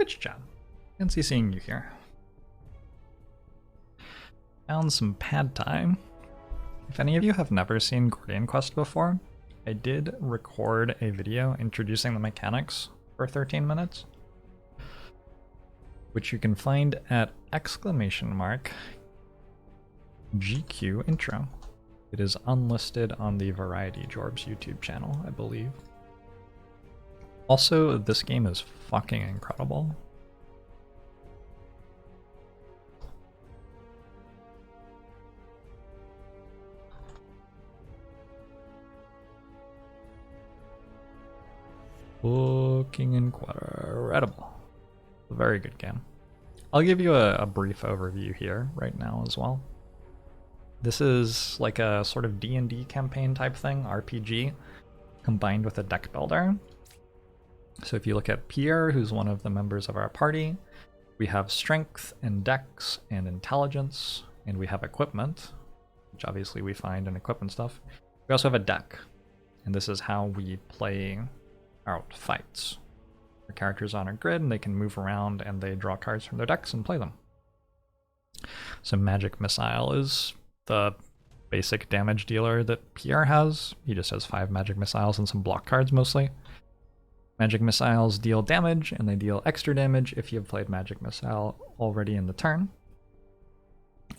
Twitch chat. Fancy seeing you here. Found some pad time. If any of you have never seen Gordian Quest before, I did record a video introducing the mechanics for 13 minutes, which you can find at !GQ intro. It is unlisted on the Variety Jorbs YouTube channel, I believe. Also, this game is fucking incredible. Fucking incredible. A very good game. I'll give you a brief overview here right now as well. This is like a sort of D&D campaign type thing, RPG, combined with a deck builder. So if you look at Pierre, who's one of the members of our party, we have strength and dex and intelligence, and we have equipment, which obviously we find in equipment stuff. We also have a deck, and this is how we play out fights. Our characters on a grid, and they can move around, and they draw cards from their decks and play them. So Magic Missile is the basic damage dealer that Pierre has. He just has 5 Magic Missiles and some block cards mostly. Magic Missiles deal damage, and they deal extra damage if you've played Magic Missile already in the turn.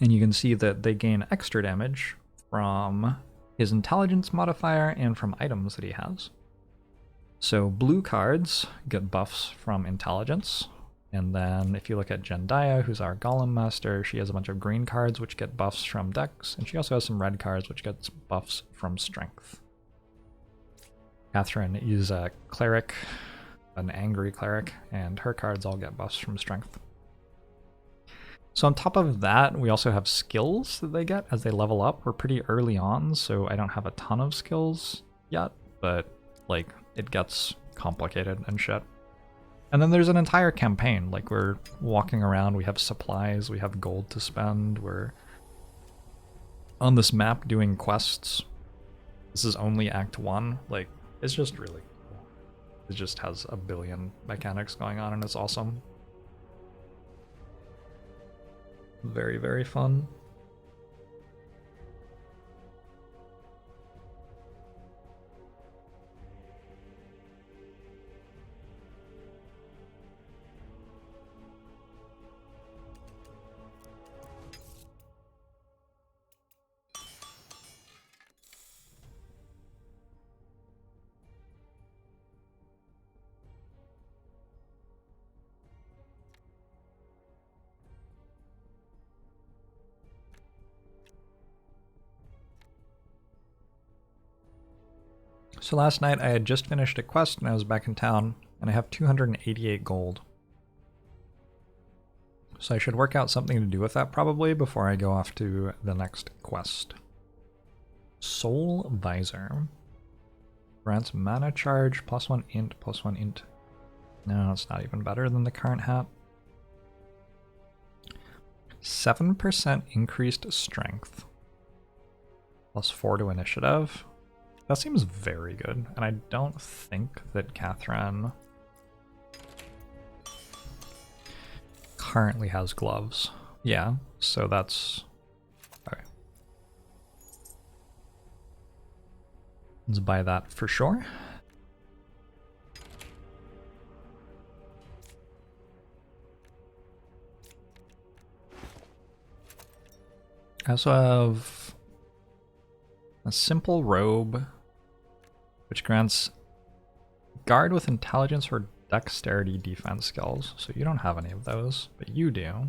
And you can see that they gain extra damage from his intelligence modifier and from items that he has. So blue cards get buffs from intelligence, and then if you look at Jendaya, who's our Golem Master, she has a bunch of green cards which get buffs from dex, and she also has some red cards which gets buffs from strength. Catherine is a cleric, an angry cleric, and her cards all get buffs from strength. So on top of that, we also have skills that they get as they level up. We're pretty early on, so I don't have a ton of skills yet, but like it gets complicated and shit. And then there's an entire campaign, like we're walking around, we have supplies, we have gold to spend, we're on this map doing quests. This is only Act 1, like it's just really cool. It just has a billion mechanics going on and it's awesome. Very, very fun. So last night I had just finished a quest and I was back in town, and I have 288 gold. So I should work out something to do with that probably before I go off to the next quest. Soul Visor. Grants mana charge, +1 int, +1 int. No, it's not even better than the current hat. 7% increased strength. +4 to initiative. That seems very good, and I don't think that Catherine currently has gloves. Yeah, so that's... Okay. Let's buy that for sure. I also have a simple robe, which grants guard with intelligence or dexterity defense skills. So you don't have any of those, but you do.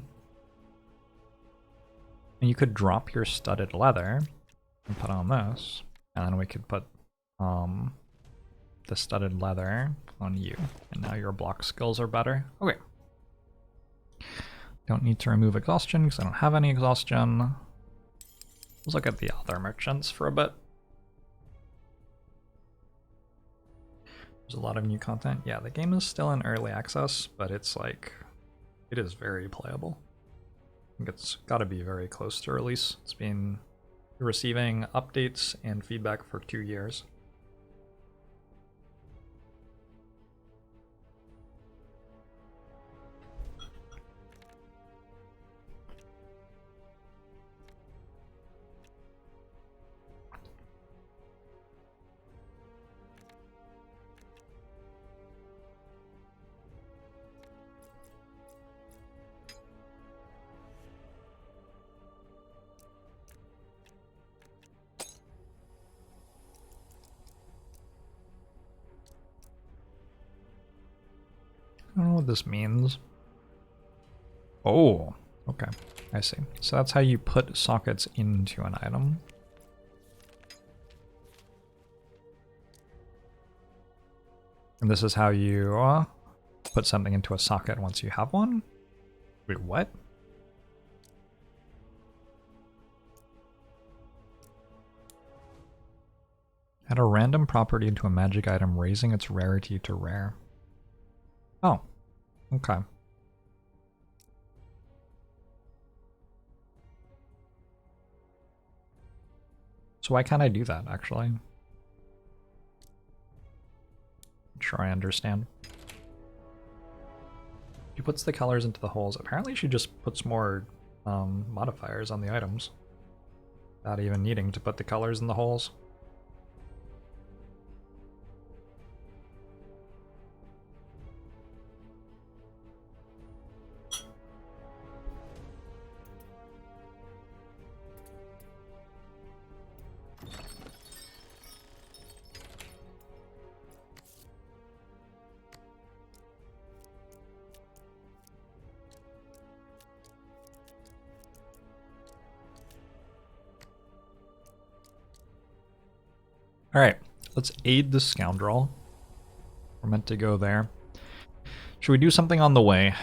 And you could drop your studded leather and put on this, and then we could put the studded leather on you, and now your block skills are better. Okay. Don't need to remove exhaustion because I don't have any exhaustion. Let's look at the other merchants for a bit. There's a lot of new content. Yeah, the game is still in early access, but it's like, it is very playable. I think it's got to be very close to release. It's been receiving updates and feedback for 2 years. I don't know what this means. Oh, okay. I see. So that's how you put sockets into an item. And this is how you put something into a socket once you have one? Wait, what? Add a random property into a magic item, raising its rarity to rare. Oh, okay. So why can't I do that, actually? Not sure I understand. She puts the colors into the holes. Apparently she just puts more modifiers on the items. Without even needing to put the colors in the holes. Alright, let's aid the scoundrel. We're meant to go there. Should we do something on the way?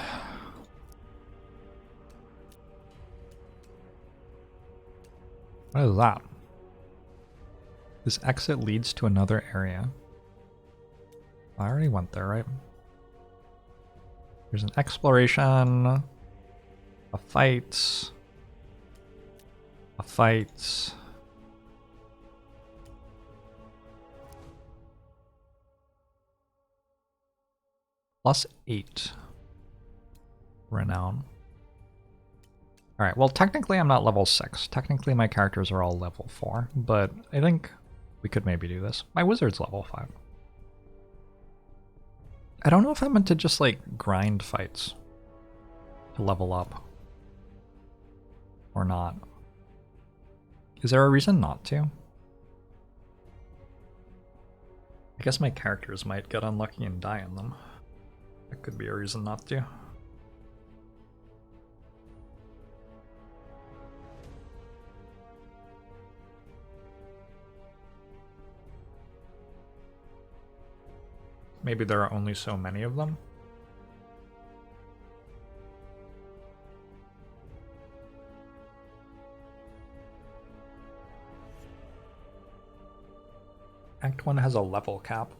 What is that? This exit leads to another area. I already went there, right? There's an exploration, a fight, a fight. +8 renown. Alright, well technically I'm not level 6. Technically my characters are all level 4, but I think we could maybe do this. My wizard's level 5. I don't know if I'm meant to just like grind fights to level up or not. Is there a reason not to? I guess my characters might get unlucky and die in them. That could be a reason not to. Maybe there are only so many of them? Act 1 has a level cap.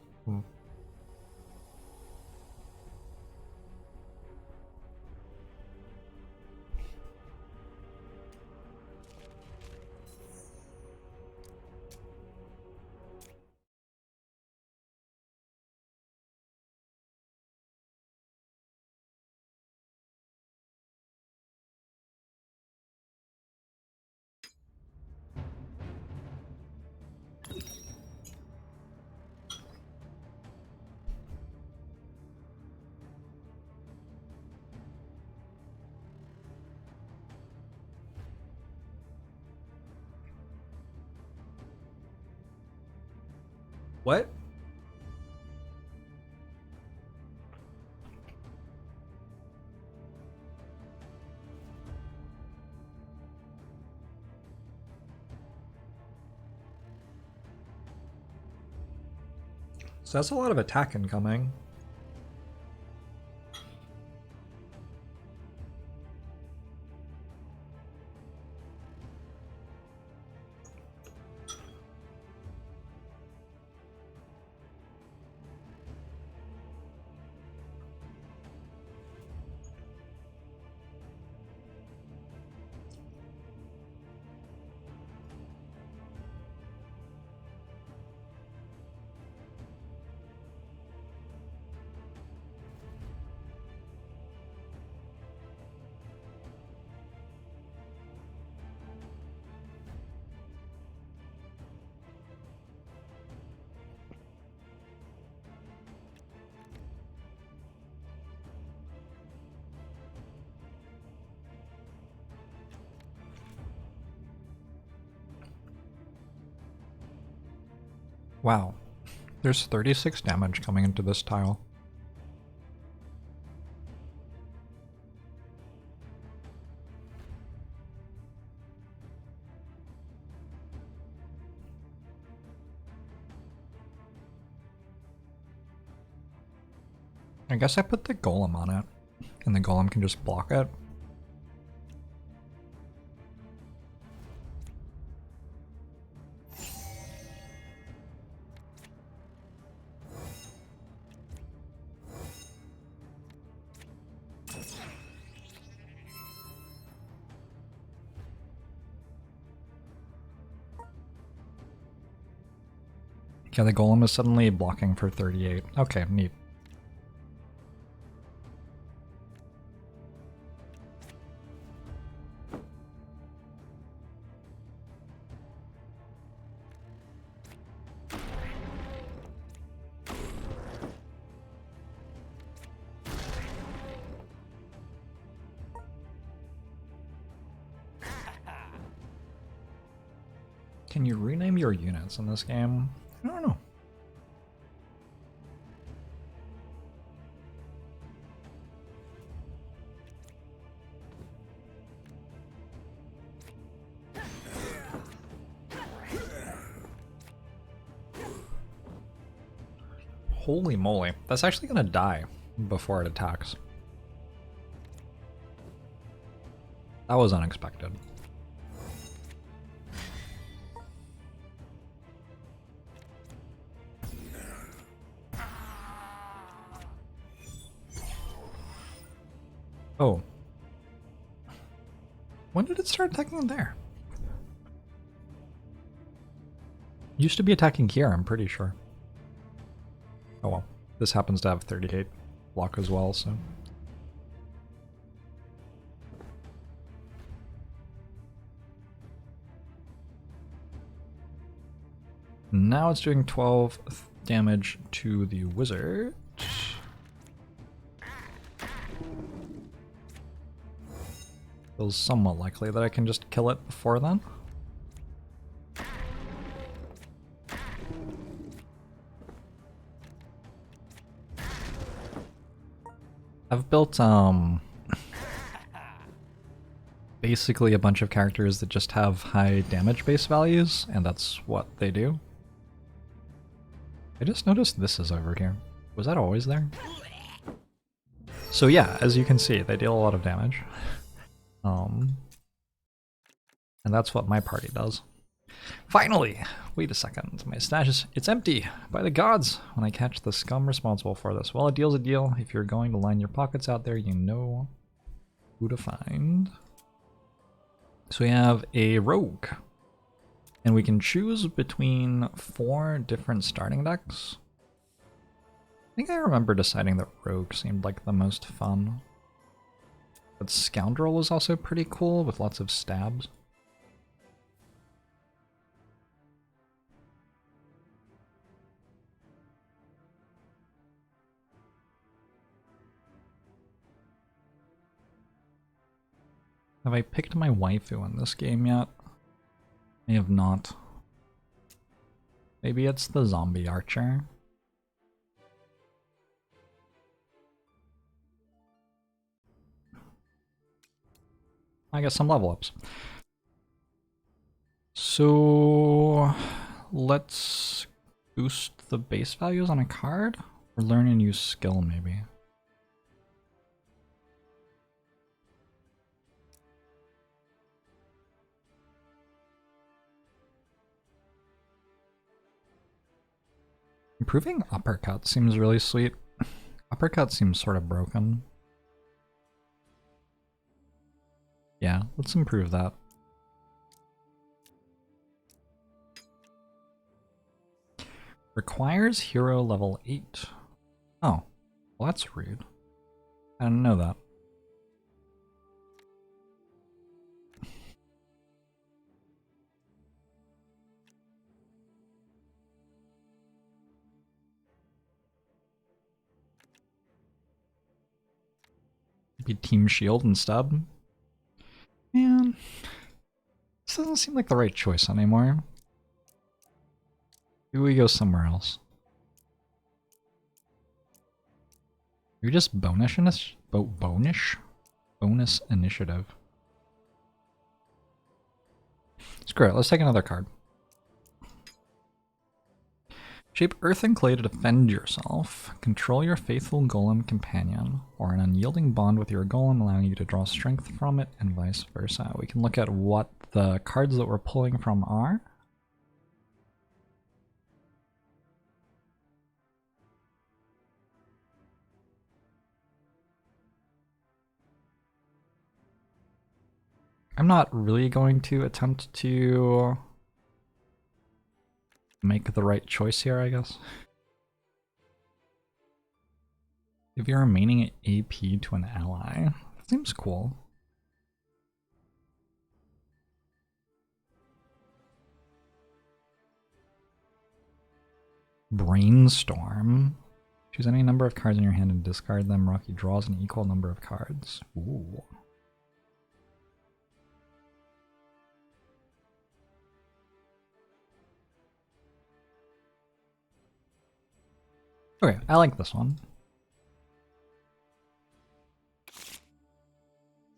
What? So that's a lot of attack incoming. Wow. There's 36 damage coming into this tile. I guess I put the golem on it, and the golem can just block it. Yeah, the golem is suddenly blocking for 38. Okay, neat. Can you rename your units in this game? I don't know. Holy moly, that's actually gonna die before it attacks. That was unexpected. Oh. When did it start attacking there? Used to be attacking here, I'm pretty sure. Oh well. This happens to have 38 block as well, so. Now it's doing 12 damage to the wizard. Feels somewhat likely that I can just kill it before then. I've built basically a bunch of characters that just have high damage base values, and that's what they do. I just noticed this is over here. Was that always there? So yeah, as you can see, they deal a lot of damage. And that's what my party does. Finally! Wait a second, my stash is, it's empty! By the gods! When I catch the scum responsible for this. Well, a deal's a deal. If you're going to line your pockets out there, you know who to find. So we have a rogue. And we can choose between 4 different starting decks. I think I remember deciding that rogue seemed like the most fun. But Scoundrel is also pretty cool with lots of stabs. Have I picked my waifu in this game yet? I have not. Maybe it's the zombie archer. I guess some level ups. So let's boost the base values on a card or learn a new skill maybe. Improving uppercut seems really sweet. Uppercut seems sort of broken. Yeah, let's improve that. Requires hero level 8. Oh, well that's rude. I didn't know that. Maybe Team Shield and Stub. Man, this doesn't seem like the right choice anymore. Maybe we go somewhere else. You're just bonus initiative. Screw it, let's take another card. Shape earth and clay to defend yourself. Control your faithful golem companion, or an unyielding bond with your golem, allowing you to draw strength from it, and vice versa. We can look at what the cards that we're pulling from are. I'm not really going to attempt to make the right choice here, I guess. Give your remaining AP to an ally. That seems cool. Brainstorm. Choose any number of cards in your hand and discard them. Rocky draws an equal number of cards. Ooh. Okay, I like this one.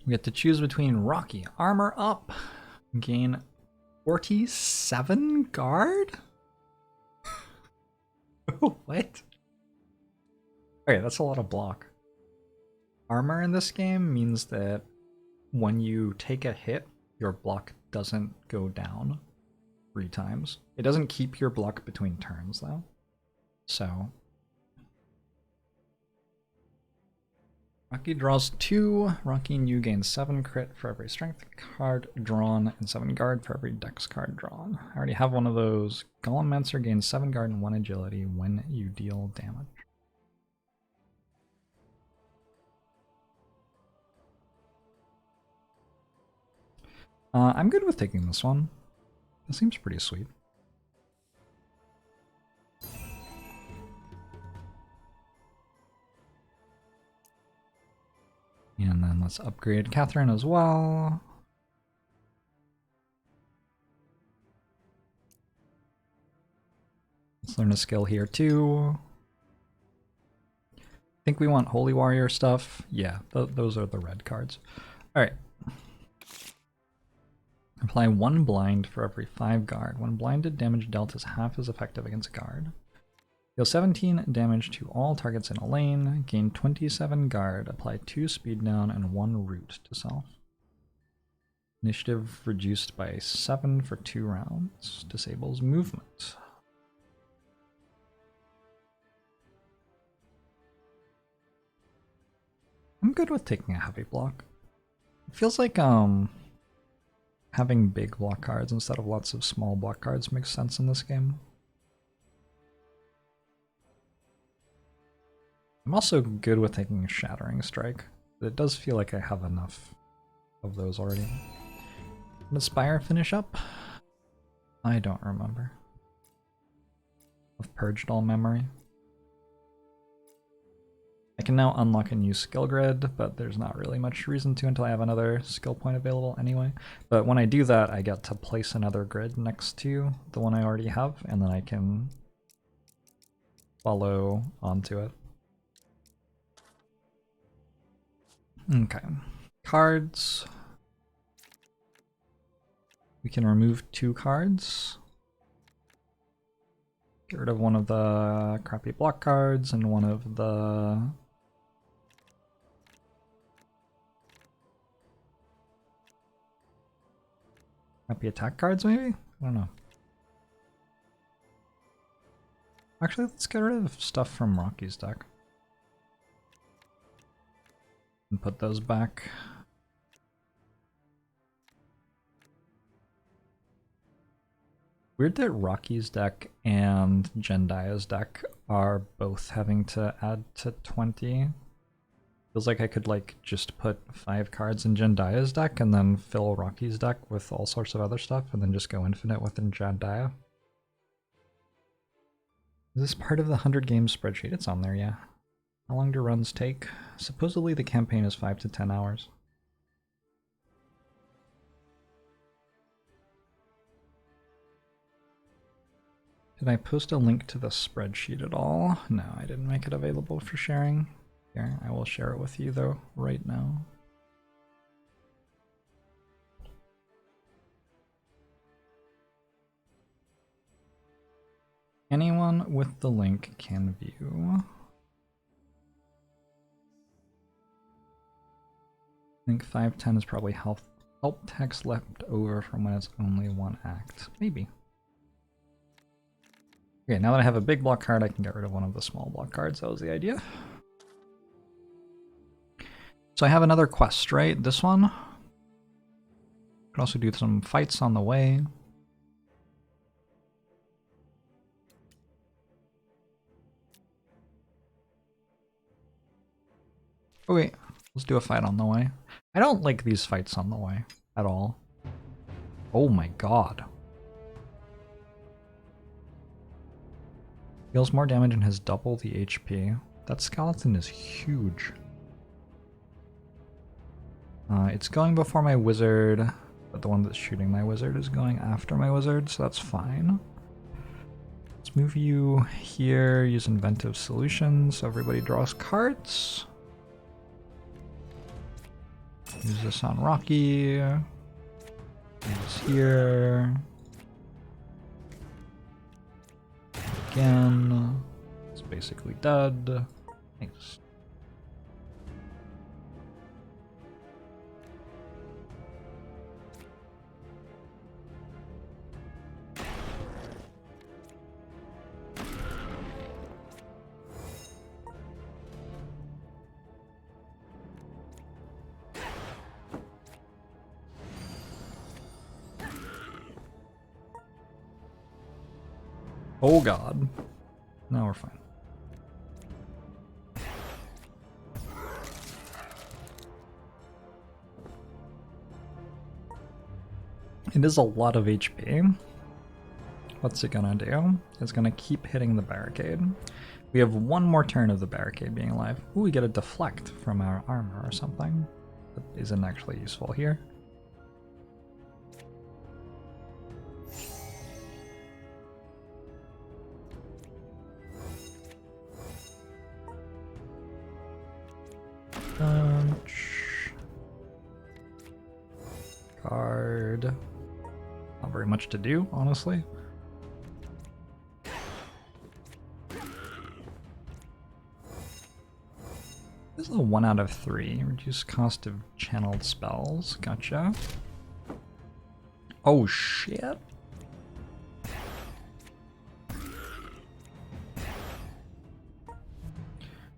We get to choose between Rocky, armor up, gain 47 guard? What? Okay, that's a lot of block. Armor in this game means that when you take a hit, your block doesn't go down 3 times. It doesn't keep your block between turns, though. So Rocky draws 2. Rocky and you gain 7 crit for every strength card drawn and 7 guard for every dex card drawn. I already have one of those. Golemancer gains 7 guard and 1 agility when you deal damage. I'm good with taking this one. It seems pretty sweet. And then let's upgrade Catherine as well. Let's learn a skill here too. I think we want Holy Warrior stuff. Yeah, those are the red cards. Alright. Apply 1 blind for every 5 guard. When blinded, damage dealt is half as effective against guard. Deal 17 damage to all targets in a lane. Gain 27 guard. Apply 2 speed down and 1 root to self. Initiative reduced by 7 for 2 rounds. Disables movement. I'm good with taking a heavy block. It feels like having big block cards instead of lots of small block cards makes sense in this game. I'm also good with taking Shattering Strike, but it does feel like I have enough of those already. Did Spire finish up? I don't remember. I've purged all memory. I can now unlock a new skill grid, but there's not really much reason to until I have another skill point available anyway. But when I do that, I get to place another grid next to the one I already have, and then I can follow onto it. Okay. Cards. We can remove 2 cards. Get rid of one of the crappy block cards and one of the crappy attack cards, maybe? I don't know. Actually, let's get rid of stuff from Rocky's deck. And put those back. Weird that Rocky's deck and Jendia's deck are both having to add to 20. Feels like I could like just put 5 cards in Jendia's deck and then fill Rocky's deck with all sorts of other stuff and then just go infinite within Jendia. Is this part of the 100 games spreadsheet? It's on there, yeah. How long do runs take? Supposedly the campaign is 5 to 10 hours. Did I post a link to the spreadsheet at all? No, I didn't make it available for sharing. Here, I will share it with you though, right now. Anyone with the link can view. I think 510 is probably help text left over from when it's only one act. Maybe. Okay, now that I have a big block card, I can get rid of one of the small block cards. That was the idea. So I have another quest, right? This one. Could also do some fights on the way. Okay, let's do a fight on the way. I don't like these fights on the way at all. Oh my god. Deals more damage and has double the HP. That skeleton is huge. It's going before my wizard, but the one that's shooting my wizard is going after my wizard, so that's fine. Let's move you here, use inventive solutions so everybody draws cards. Use this on Rocky. Use this here. Again. It's basically dead. Thanks. Oh god. No, we're fine. It is a lot of HP. What's it gonna do? It's gonna keep hitting the barricade. We have one more turn of the barricade being alive. Ooh, we get a deflect from our armor or something. That isn't actually useful here. Punch. Card. Not very much to do, honestly. This is a 1 out of 3. Reduce cost of channeled spells. Gotcha. Oh shit.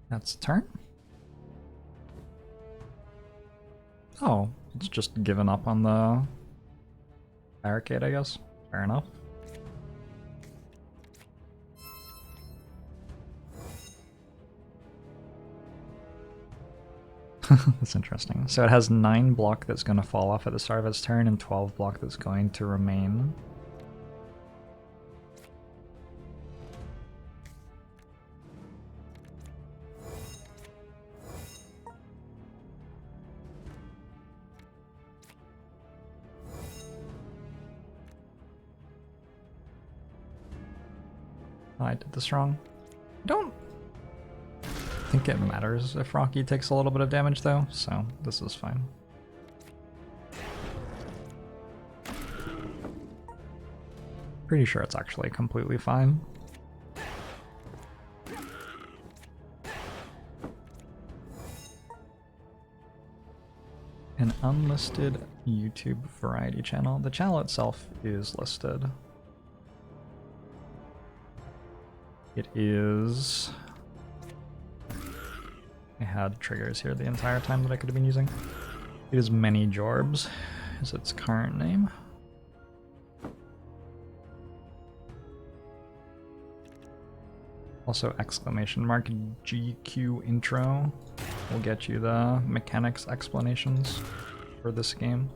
That's a turn. Oh, it's just given up on the barricade, I guess. Fair enough. That's interesting. So it has 9 block that's going to fall off at the start of its turn and 12 block that's going to remain. I did this wrong. I don't think it matters if Rocky takes a little bit of damage though, so this is fine. Pretty sure it's actually completely fine. An unlisted YouTube variety channel. The channel itself is listed. It is... I had triggers here the entire time that I could have been using. It is Many Jorbs, is its current name. Also exclamation mark GQ intro will get you the mechanics explanations for this game.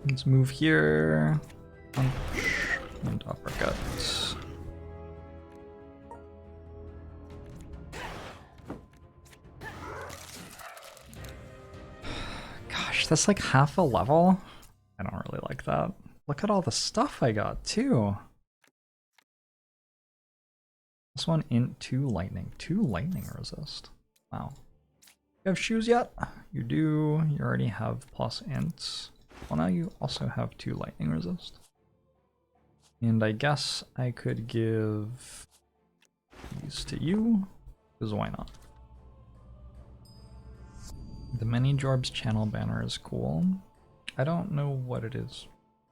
Let's move here. Punch and uppercut. Gosh, that's like half a level. I don't really like that. Look at all the stuff I got too. This one int 2 lightning. 2 lightning resist. Wow. You have shoes yet? You do. You already have plus ints. Well, now you also have 2 lightning resist. And I guess I could give these to you, because why not? The Many Jorbs channel banner is cool. I don't know what it is.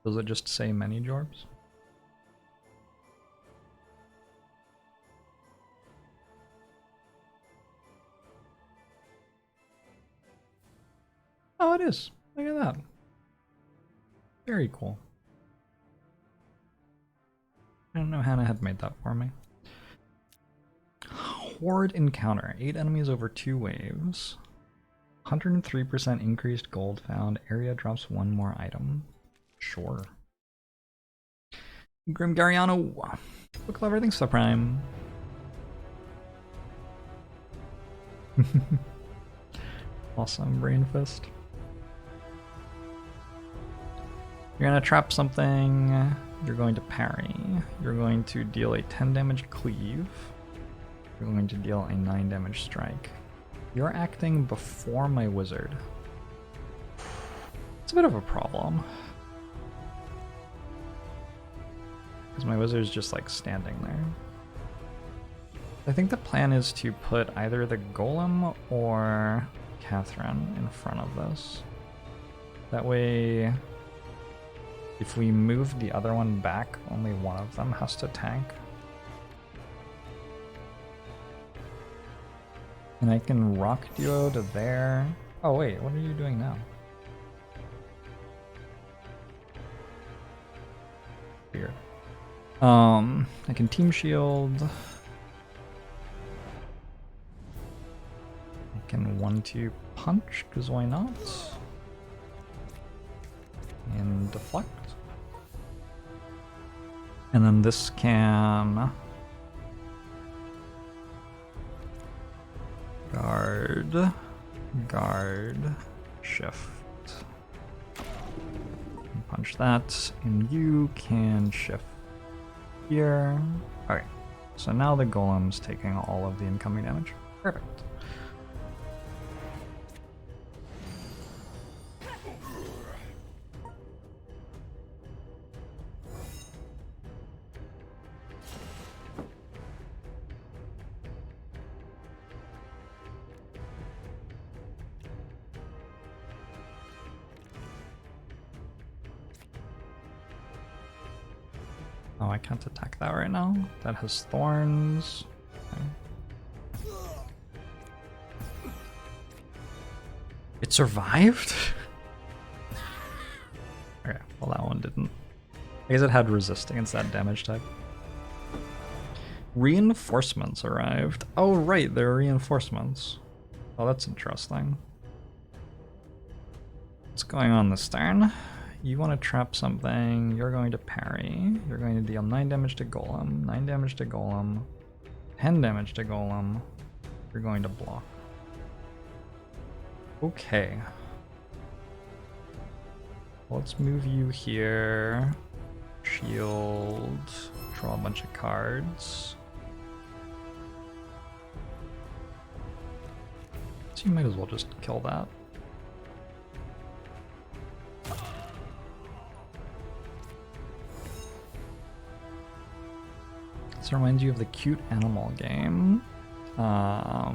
Does it just say Many Jorbs? Oh, it is. Look at that. Very cool. I don't know Hannah had made that for me. Horde encounter. 8 enemies over 2 waves. 103% increased gold found. Area drops 1 more item. Sure. Grimgariano. Look clever, thanks for the prime. Awesome, Brain Fist. You're gonna trap something. You're going to parry. You're going to deal a 10 damage cleave. You're going to deal a 9 damage strike. You're acting before my wizard. It's a bit of a problem. Because my wizard's just like standing there. I think the plan is to put either the golem or Catherine in front of this. That way, if we move the other one back, only one of them has to tank. And I can rock duo to there. Oh wait, what are you doing now? Weird. I can team shield. I can 1-2 punch, because why not? And deflect. And then this can guard, shift. Punch that, and you can shift here. Okay, so now the golem's taking all of the incoming damage. Perfect. Oh, I can't attack that right now. That has thorns. Okay. It survived? Okay, well that one didn't. I guess it had resist against that damage type. Reinforcements arrived. Oh right, there are reinforcements. Oh, that's interesting. What's going on this turn? You want to trap something, you're going to parry, you're going to deal 9 damage to golem, 9 damage to golem, 10 damage to golem, you're going to block. Okay. Let's move you here, shield, draw a bunch of cards. So you might as well just kill that. This reminds you of the cute animal game. I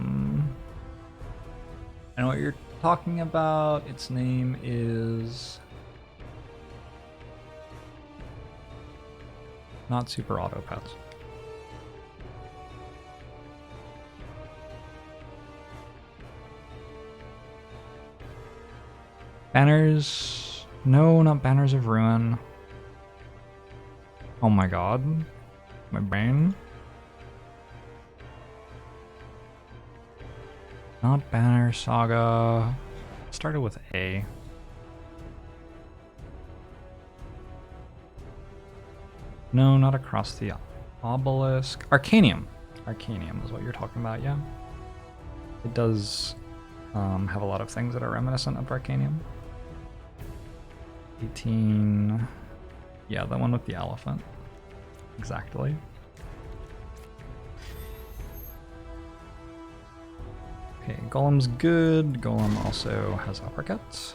know what you're talking about. Its name is not Super Auto Pets. Banners. No, not Banners of Ruin. Oh my god. My brain. Not Banner Saga. Started with A. No, not Across the Obelisk. Arcanium. Arcanium is what you're talking about, yeah. It does have a lot of things that are reminiscent of Arcanium. 18. Yeah, the one with the elephant. Exactly. Okay, Golem's good. Golem also has uppercuts.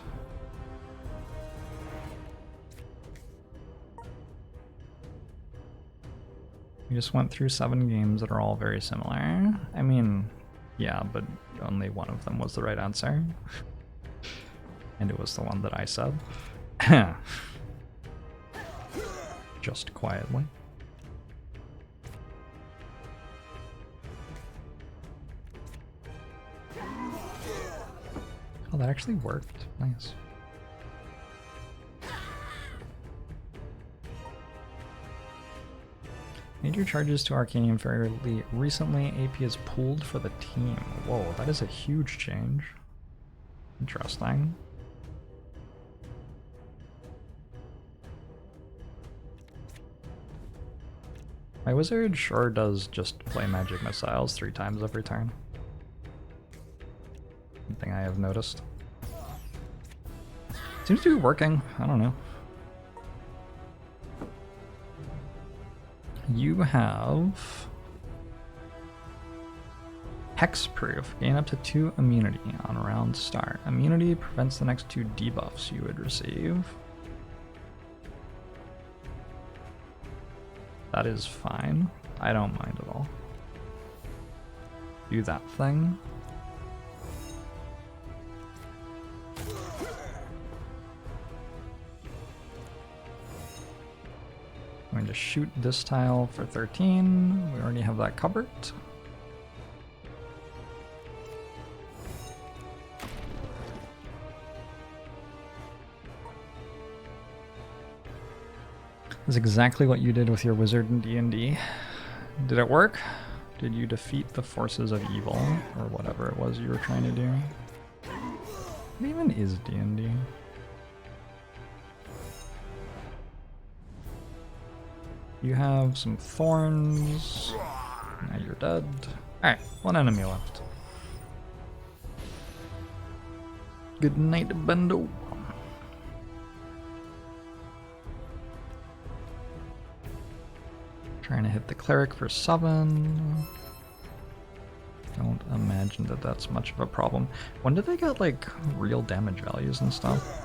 We just went through 7 games that are all very similar. I mean, yeah, but only one of them was the right answer. And it was the one that I said. Just quietly. Oh, that actually worked. Nice. Major charges to Arcanium fairly recently. AP is pooled for the team. Whoa, that is a huge change. Interesting. My wizard sure does just play magic missiles 3 times every turn. Something I have noticed. Seems to be working. I don't know. You have Hexproof. Gain up to 2 immunity on round start. Immunity prevents the next 2 debuffs you would receive. That is fine. I don't mind at all. Do that thing. I'm going to shoot this tile for 13. We already have that covered. That's exactly what you did with your wizard in D&D. Did it work? Did you defeat the forces of evil, or whatever it was you were trying to do? What even is D&D? You have some thorns. Now you're dead. Alright, 1 enemy left. Good night, Bendo. Trying to hit the cleric for 7. Don't imagine that that's much of a problem. When did they get like real damage values and stuff?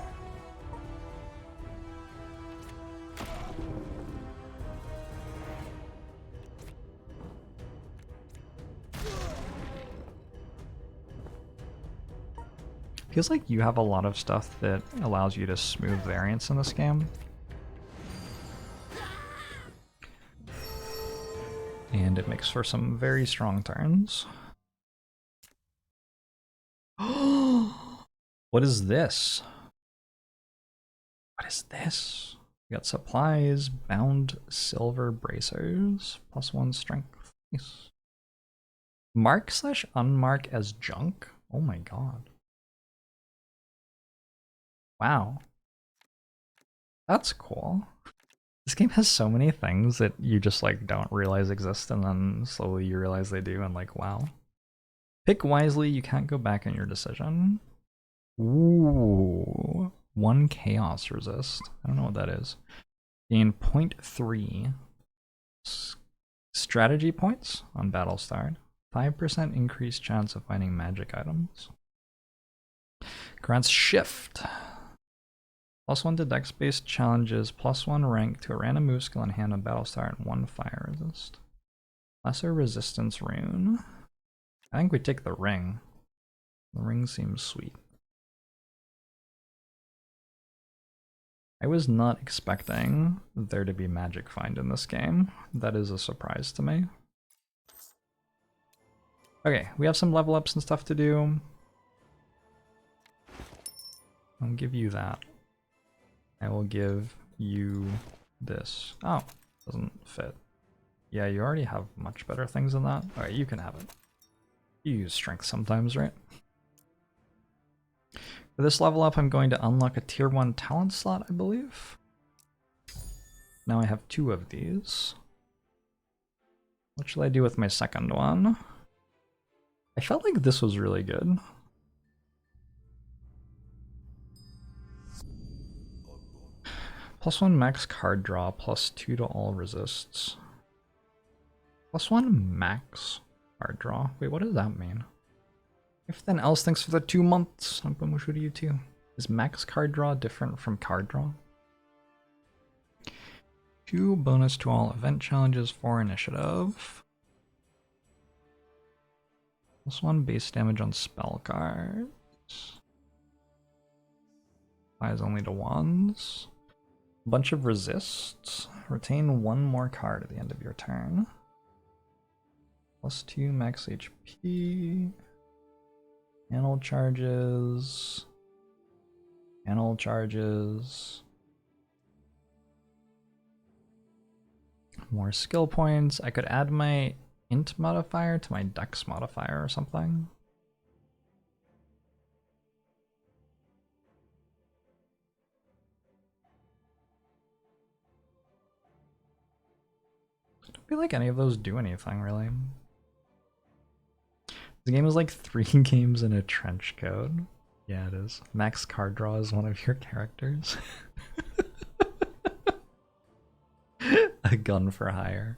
Feels like you have a lot of stuff that allows you to smooth variance in this game. And it makes for some very strong turns. What is this? What is this? We got supplies, bound silver bracers, +1 strength. Nice. Mark/unmark as junk? Oh my god. Wow. That's cool. This game has so many things that you just like don't realize exist, and then slowly you realize they do, and like, wow. Pick wisely, you can't go back in your decision. Ooh. 1 chaos resist. I don't know what that is. Gain 0.3 strategy points on battle start. 5% increased chance of finding magic items. Grants shift. +1 to dex-based challenges, +1 rank to a random move skill in hand on battle start, and 1 fire resist. Lesser resistance rune. I think we take the ring. The ring seems sweet. I was not expecting there to be magic find in this game. That is a surprise to me. Okay, we have some level ups and stuff to do. I'll give you that. I will give you this. Oh, doesn't fit. Yeah, you already have much better things than that. Alright, you can have it. You use strength sometimes, right? For this level up, I'm going to unlock a tier 1 talent slot, I believe. Now I have 2 of these. What shall I do with my second one? I felt like this was really good. +1 max card draw, +2 to all resists. +1 max card draw. Wait, what does that mean? If then else, thanks for the 2 months. I'm going to you too. Is max card draw different from card draw? 2 bonus to all event challenges for initiative. Plus 1 base damage on spell cards. Applies only to ones. Bunch of resists. Retain 1 more card at the end of your turn. Plus 2 max HP. Panel charges. Panel charges. More skill points. I could add my int modifier to my dex modifier or something. I don't feel like any of those do anything really. The game is like 3 games in a trench coat. Yeah, it is. Max card draw is one of your characters. A gun for hire.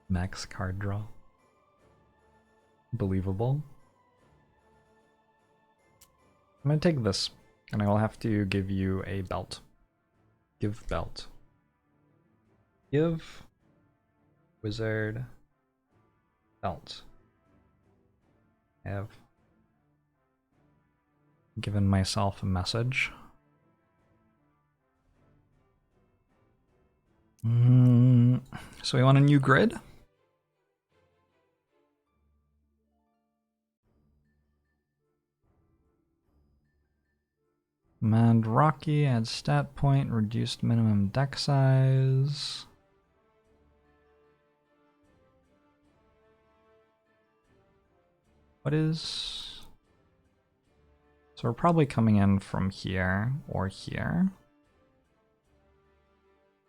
Max card draw. Believable. I'm gonna take this, and I will have to give you a belt. Give belt. Give wizard belt. I have given myself a message. So we want a new grid? Mad Rocky, add stat point, reduced minimum deck size. What is... So we're probably coming in from here or here.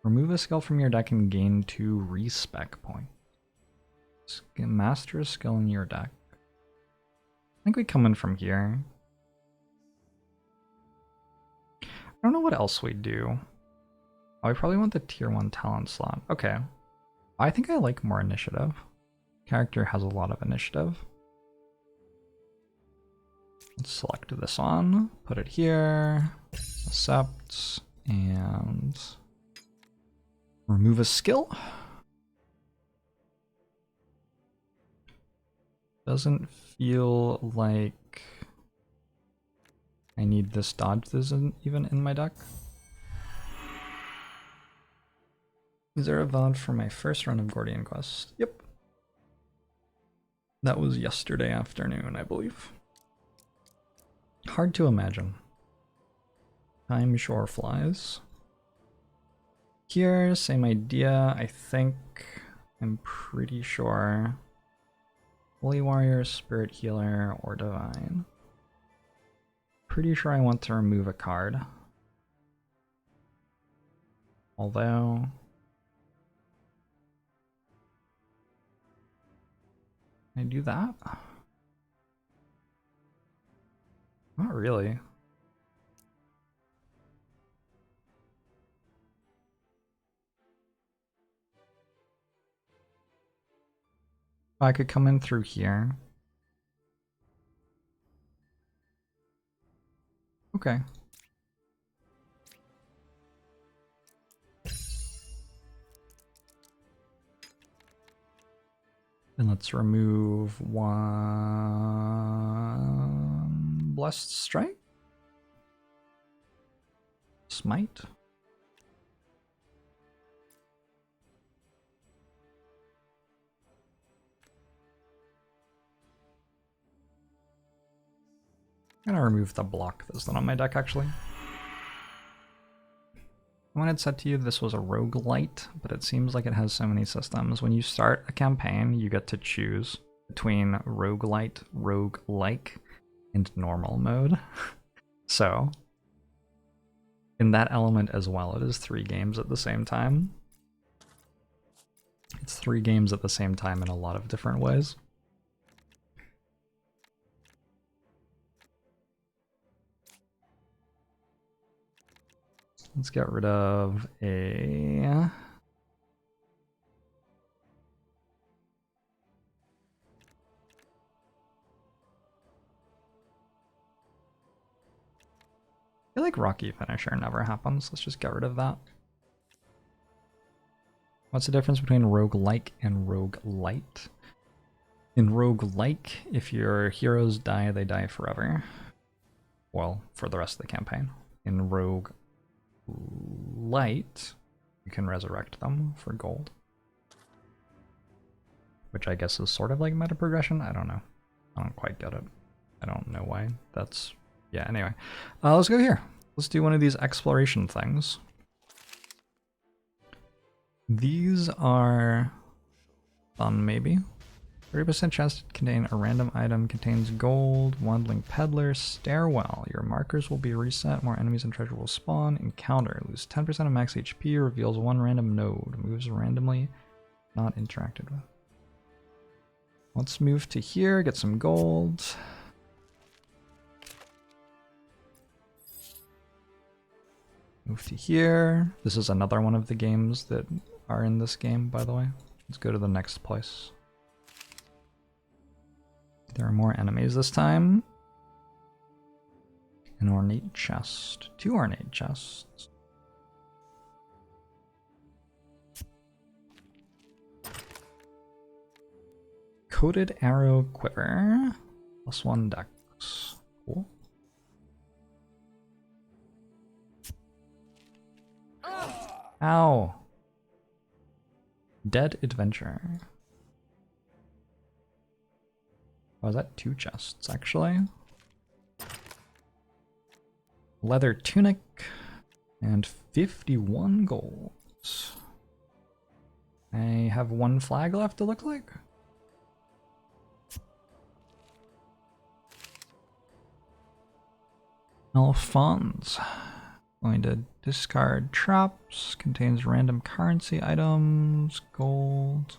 Remove a skill from your deck and gain 2 respec points. Master a skill in your deck. I think we come in from here. I don't know what else we do. Oh, we probably want the tier 1 talent slot. Okay. I think I like more initiative. Character has a lot of initiative. Let's select this on, put it here, accept, and remove a skill. Doesn't feel like I need this dodge. This isn't even in my deck. Is there a VOD for my first run of Gordian Quest? Yep. That was yesterday afternoon, I believe. Hard to imagine. Time sure flies. Here, same idea, I think. I'm pretty sure. Holy Warrior, Spirit Healer, or Divine. Pretty sure I want to remove a card. Although... Can I do that? Not really. I could come in through here. Okay. Then let's remove 1 Blessed Strike. Smite. I'm gonna remove the block that's not on my deck actually. When it said to you this was a roguelite, but it seems like it has so many systems. When you start a campaign, you get to choose between roguelite, roguelike, and normal mode. So, in that element as well, it is 3 games at the same time. It's 3 games at the same time in a lot of different ways. Let's get rid of a... I feel like Rocky Finisher never happens. Let's just get rid of that. What's the difference between roguelike and roguelite? In roguelike, if your heroes die, they die forever. Well, for the rest of the campaign. In roguelite, you can resurrect them for gold. Which I guess is sort of like meta progression. I don't know. I don't quite get it. I don't know why. That's... yeah, anyway. Let's go here. Let's do one of these exploration things. These are fun, maybe. 30% chance to contain a random item, contains gold, wandering peddler, stairwell. Your markers will be reset, more enemies and treasure will spawn. Encounter, lose 10% of max HP, reveals one random node, moves randomly, not interacted with. Let's move to here, get some gold. Move to here. This is another one of the games that are in this game, by the way. Let's go to the next place. There are more enemies this time. An ornate chest. 2 ornate chests. Coated arrow quiver. +1 dex. Cool. Ow. Dead adventure. Oh, is that 2 chests, actually? Leather tunic and 51 gold. I have 1 flag left, it looks like. Alphonse. Going to discard traps, contains random currency items, gold.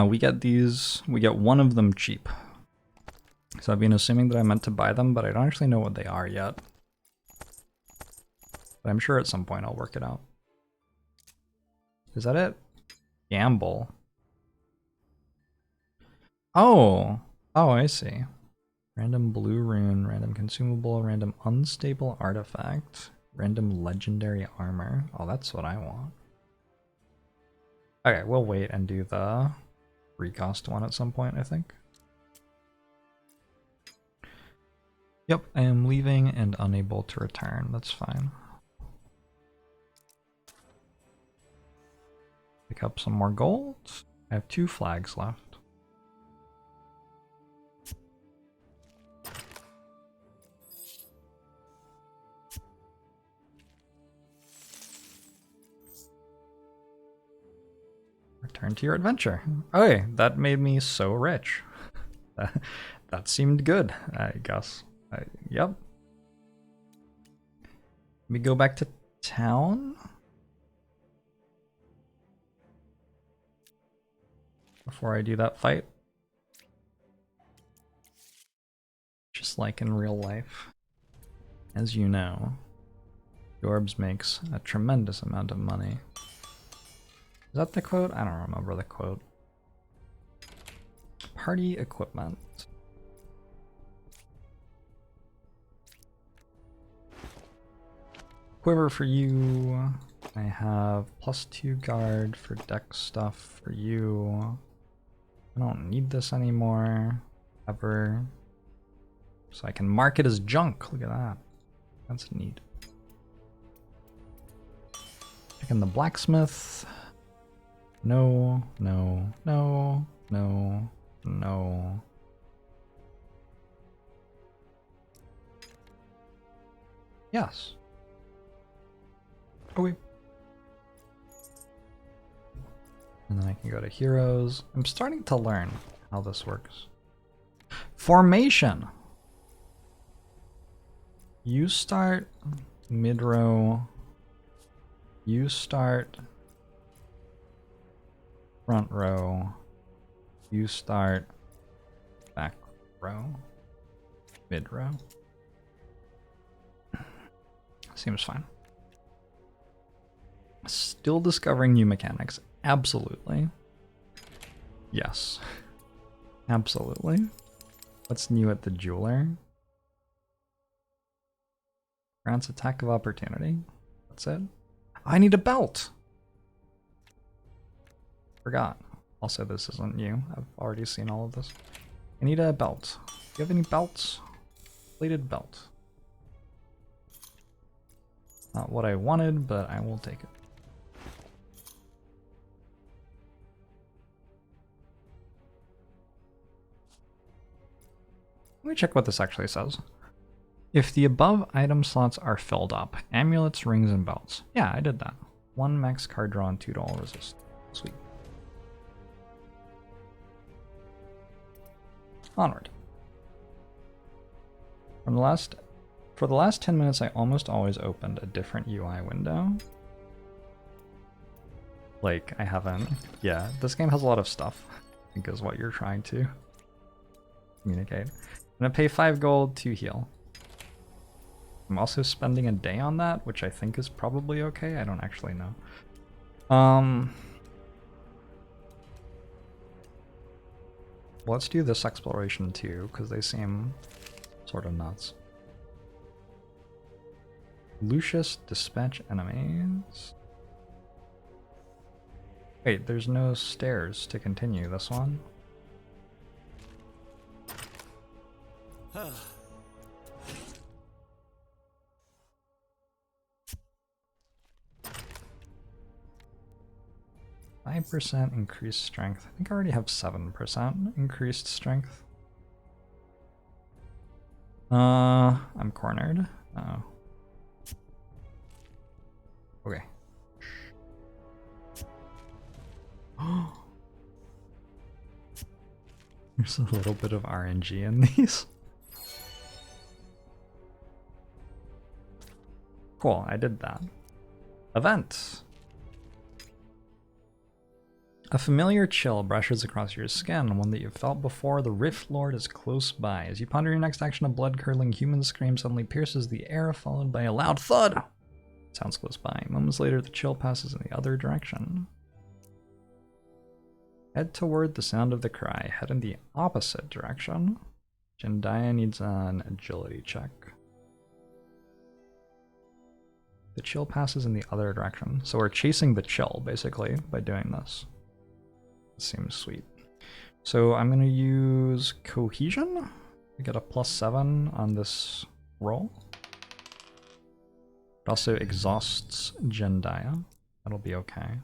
We get these, we get 1 of them cheap. So I've been assuming that I meant to buy them, but I don't actually know what they are yet. But I'm sure at some point I'll work it out. Is that it? Gamble. Oh! Oh, I see. Random blue rune, random consumable, random unstable artifact, random legendary armor. Oh, that's what I want. Okay, we'll wait and do the recost one at some point, I think. Yep, I am leaving and unable to return. That's fine. Pick up some more gold. I have 2 flags left. Return to your adventure. Okay, that made me so rich. That seemed good, I guess. Yep. Let me go back to town. Before I do that fight. Just like in real life. As you know, Yorbs makes a tremendous amount of money. Is that the quote? I don't remember the quote. Party equipment. Quiver for you. I have +2 guard for deck stuff for you. I don't need this anymore. Ever. So I can mark it as junk. Look at that. That's neat. Checking the blacksmith. No, no, no, no, no. Yes. Okay. And then I can go to heroes. I'm starting to learn how this works. Formation. You start mid row. You start front row. You start back row. Mid row. Seems fine. Still discovering new mechanics. Absolutely. Yes. Absolutely. What's new at the jeweler? Grants attack of opportunity. That's it. I need a belt! Forgot. Also, this isn't new. I've already seen all of this. I need a belt. Do you have any belts? Plated belt. Not what I wanted, but I will take it. Let me check what this actually says. If the above item slots are filled up, amulets, rings, and belts. Yeah, I did that. 1 max card draw and 2 to all resist. Sweet. Onward. For the last 10 minutes, I almost always opened a different UI window. Like, I haven't. Yeah, this game has a lot of stuff, I think is what you're trying to communicate. I'm gonna pay 5 gold to heal. I'm also spending a day on that, which I think is probably okay. I don't actually know. Let's do this exploration too, because they seem sort of nuts. Lucius, dispatch enemies. Wait, there's no stairs to continue this one. 5% increased strength. I think I already have 7% increased strength. I'm cornered. Oh. Okay. There's a little bit of RNG in these. Cool, I did that. Event. A familiar chill brushes across your skin, one that you've felt before. The Rift Lord is close by. As you ponder your next action, a blood-curdling human scream suddenly pierces the air, followed by a loud thud. Sounds close by. Moments later, the chill passes in the other direction. Head toward the sound of the cry. Head in the opposite direction. Jendaya needs an agility check. The chill passes in the other direction. So we're chasing the chill, basically, by doing this. Seems sweet. So I'm going to use Cohesion to get a +7 on this roll. It also exhausts Jendaya. That'll be okay.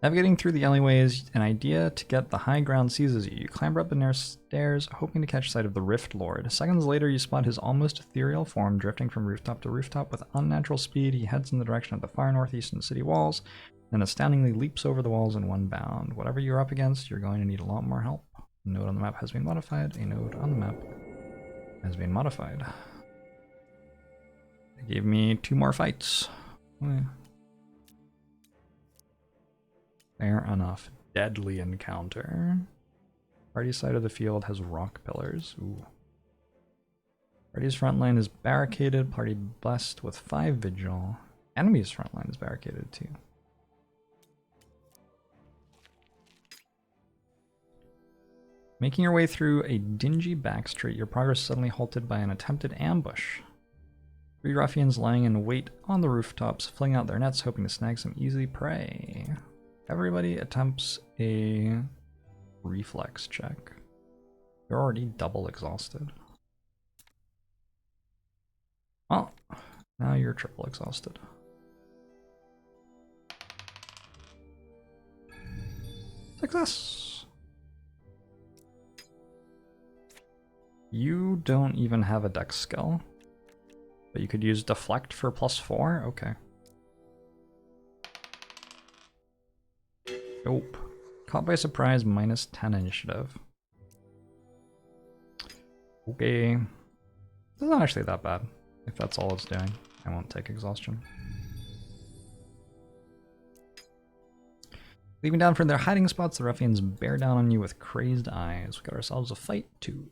Navigating through the alleyways, an idea to get the high ground seizes you. You clamber up the narrow stairs, hoping to catch sight of the Rift Lord. Seconds later, you spot his almost ethereal form drifting from rooftop to rooftop with unnatural speed. He heads in the direction of the far northeastern city walls, then astoundingly leaps over the walls in one bound. Whatever you're up against, you're going to need a lot more help. A node on the map has been modified. A node on the map has been modified. They gave me 2 more fights. Fair enough. Deadly encounter. Party side of the field has rock pillars. Ooh. Party's front line is barricaded. Party blessed with 5 vigil. Enemy's front line is barricaded too. Making your way through a dingy back street, your progress is suddenly halted by an attempted ambush. 3 ruffians lying in wait on the rooftops, flinging out their nets, hoping to snag some easy prey. Everybody attempts a reflex check. You're already double exhausted. Well, now you're triple exhausted. Success! You don't even have a dex skill, but you could use deflect for +4? Okay. Nope. Caught by surprise, -10 initiative. Okay. It's not actually that bad. If that's all it's doing, I won't take exhaustion. Leaving down from their hiding spots, the ruffians bear down on you with crazed eyes. We got ourselves a fight too.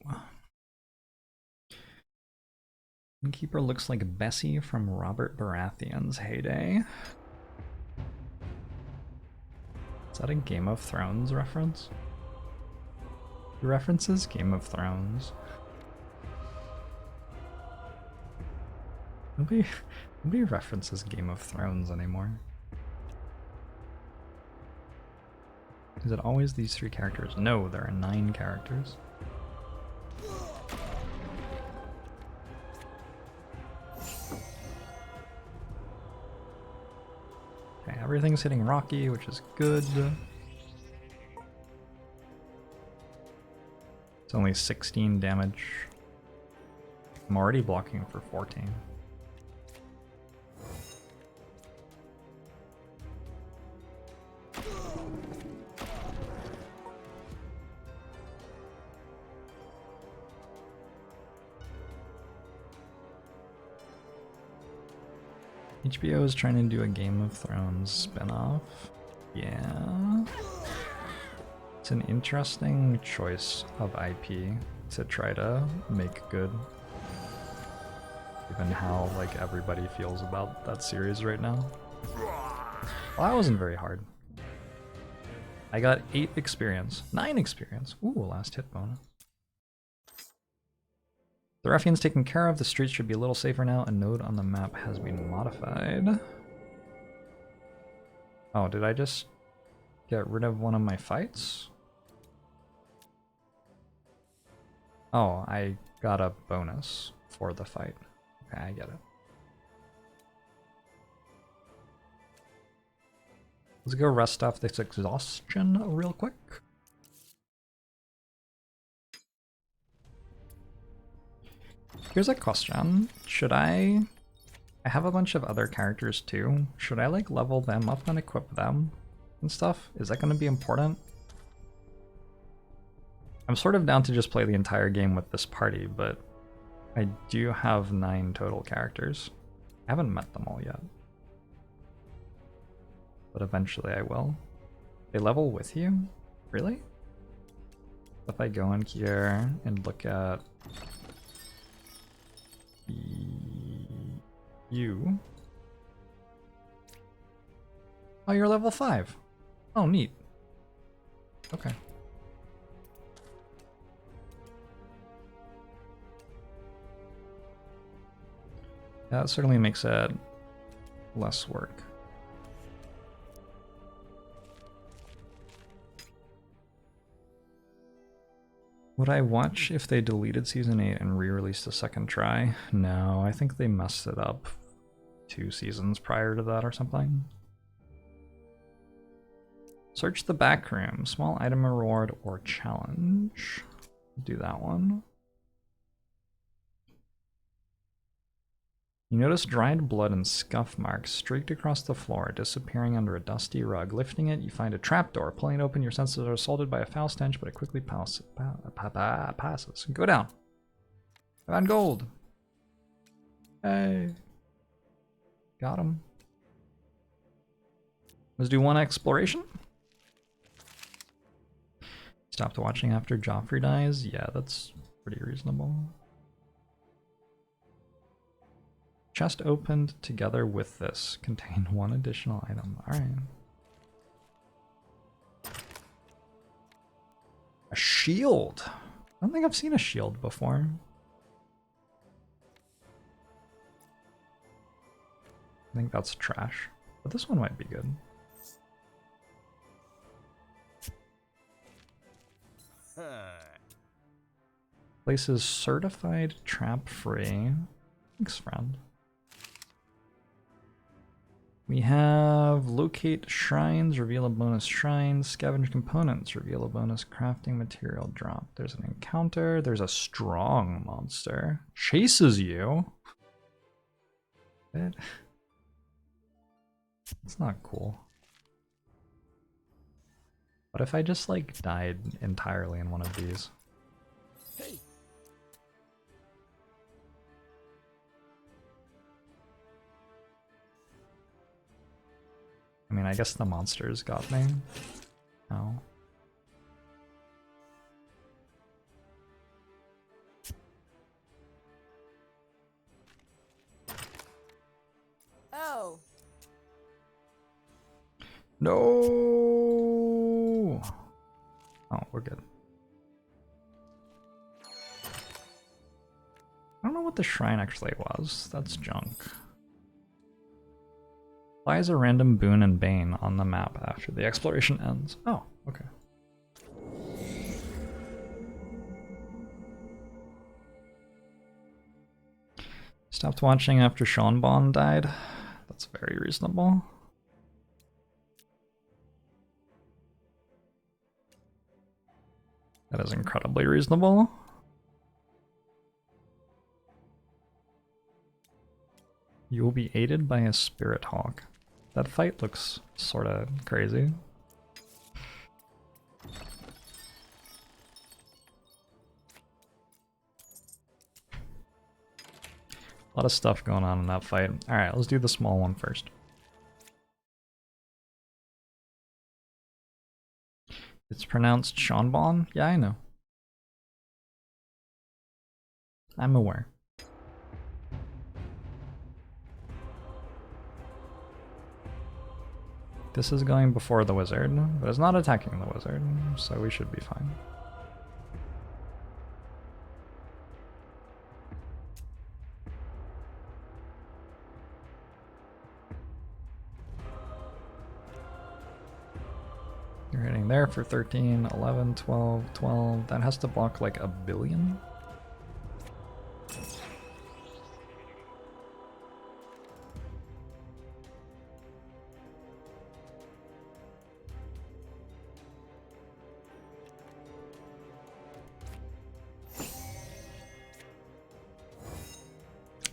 Innkeeper looks like Bessie from Robert Baratheon's heyday. Is that a Game of Thrones reference? He references Game of Thrones. Nobody references Game of Thrones anymore. Is it always these 3 characters? No, there are 9 characters. Okay, everything's hitting Rocky, which is good. It's only 16 damage. I'm already blocking for 14. HBO is trying to do a Game of Thrones spinoff. Yeah. It's an interesting choice of IP to try to make good. Given how like everybody feels about that series right now. Well, that wasn't very hard. I got 8 experience. 9 experience. Ooh, last hit bonus. The ruffian's taken care of. The streets should be a little safer now. A node on the map has been modified. Oh, did I just get rid of one of my fights? Oh, I got a bonus for the fight. Okay, I get it. Let's go rest off this exhaustion real quick. Here's a question. Should I have a bunch of other characters too. Should I like level them up and equip them and stuff? Is that going to be important? I'm sort of down to just play the entire game with this party, but I do have 9 total characters. I haven't met them all yet. But eventually I will. They level with you? Really? If I go in here and look at you. Oh, you're level 5. Oh, neat. Okay. That certainly makes it less work. Would I watch if they deleted Season 8 and re-released a second try? No, I think they messed it up 2 seasons prior to that or something. Search the back room. Small item reward or challenge. Do that one. You notice dried blood and scuff marks streaked across the floor, disappearing under a dusty rug. Lifting it, you find a trapdoor. Pulling it open, your senses are assaulted by a foul stench, but it quickly passes. Go down. I found gold. Hey. Got him. Let's do 1 exploration. Stopped watching after Joffrey dies. Yeah, that's pretty reasonable. Chest opened together with this. Contain 1 additional item. Alright. A shield! I don't think I've seen a shield before. I think that's trash. But this one might be good. Place is certified trap free. Thanks, friend. We have locate shrines, reveal a bonus shrine, scavenge components, reveal a bonus crafting material drop. There's an encounter, there's a strong monster. Chases you? It's not cool. What if I just like died entirely in one of these? Hey. I mean, I guess the monsters got me. Oh. No! Oh, we're good. I don't know what the shrine actually was. That's junk. Applies a random boon and bane on the map after the exploration ends. Oh, okay. Stopped watching after Sean Bond died. That's very reasonable. That is incredibly reasonable. You will be aided by a spirit hawk. That fight looks sorta crazy. A lot of stuff going on in that fight. Alright, let's do the small one first. It's pronounced Seanbon? Yeah, I know. I'm aware. This is going before the wizard, but it's not attacking the wizard, so we should be fine. You're hitting there for 13, 11, 12, 12. That has to block like a billion?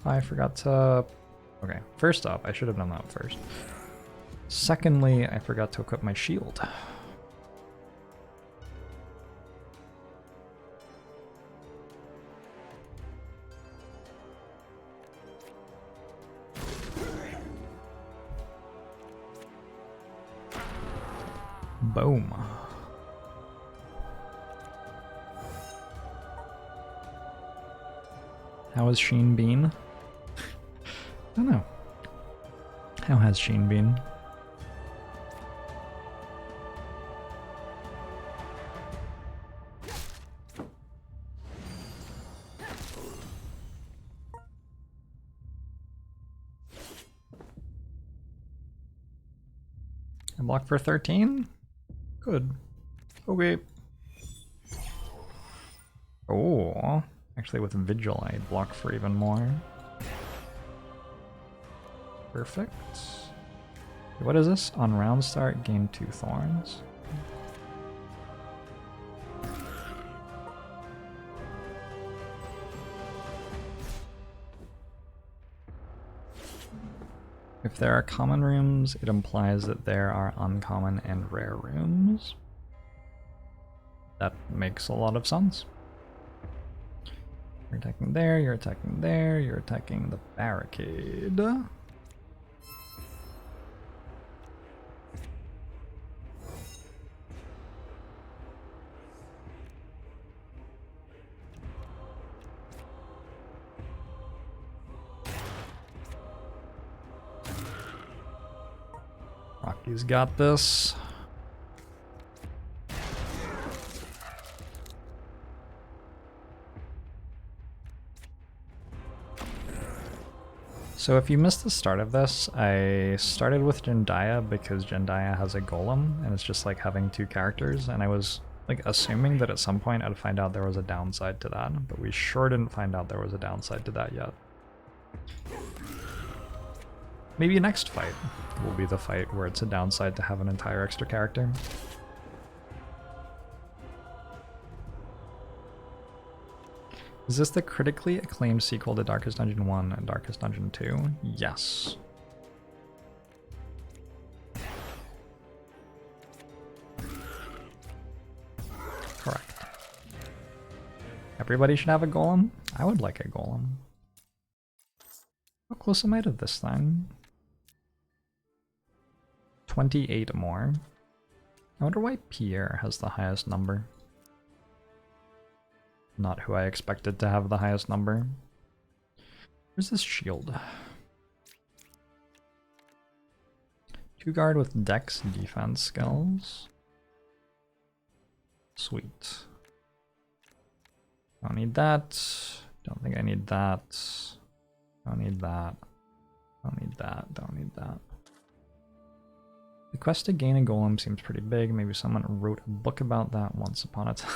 I forgot to... Okay, first off, I should have done that first. Secondly, I forgot to equip my shield. Boom. How has Sheen been? I don't know. How has Sheen been? I blocked for 13? Good. Okay. Oh, actually with Vigil I block for even more. Perfect. What is this? On round start, gain 2 thorns. If there are common rooms, it implies that there are uncommon and rare rooms. That makes a lot of sense. You're attacking there, you're attacking there, you're attacking the barricade. Rocky's got this. So if you missed the start of this, I started with Jendaya because Jendaya has a golem, and it's just like having 2 characters, and I was like assuming that at some point I'd find out there was a downside to that, but we sure didn't find out there was a downside to that yet. Maybe next fight will be the fight where it's a downside to have an entire extra character. Is this the critically acclaimed sequel to Darkest Dungeon 1 and Darkest Dungeon 2? Yes. Correct. Everybody should have a golem? I would like a golem. How close am I to this thing? 28 more. I wonder why Pierre has the highest number. Not who I expected to have the highest number. Where's this shield? 2 guard with dex defense skills. Sweet. Don't need that. Don't think I need that. Don't need that. Don't need that. Don't need that. The quest to gain a golem seems pretty big. Maybe someone wrote a book about that once upon a time.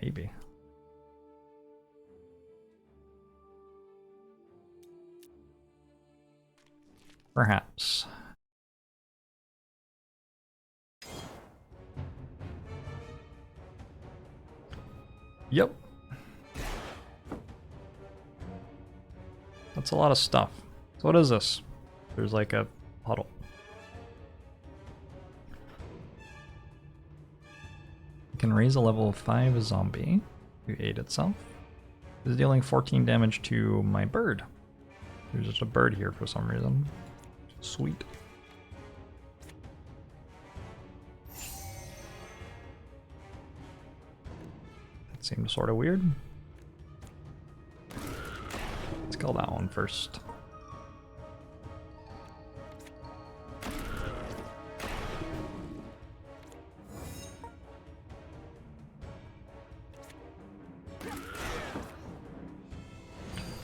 Maybe. Perhaps. Yep. That's a lot of stuff. So what is this? There's like a puddle. You can raise a level 5 zombie who ate itself. Is dealing 14 damage to my bird. There's just a bird here for some reason. Sweet. That seems sort of weird. Let's kill that one first.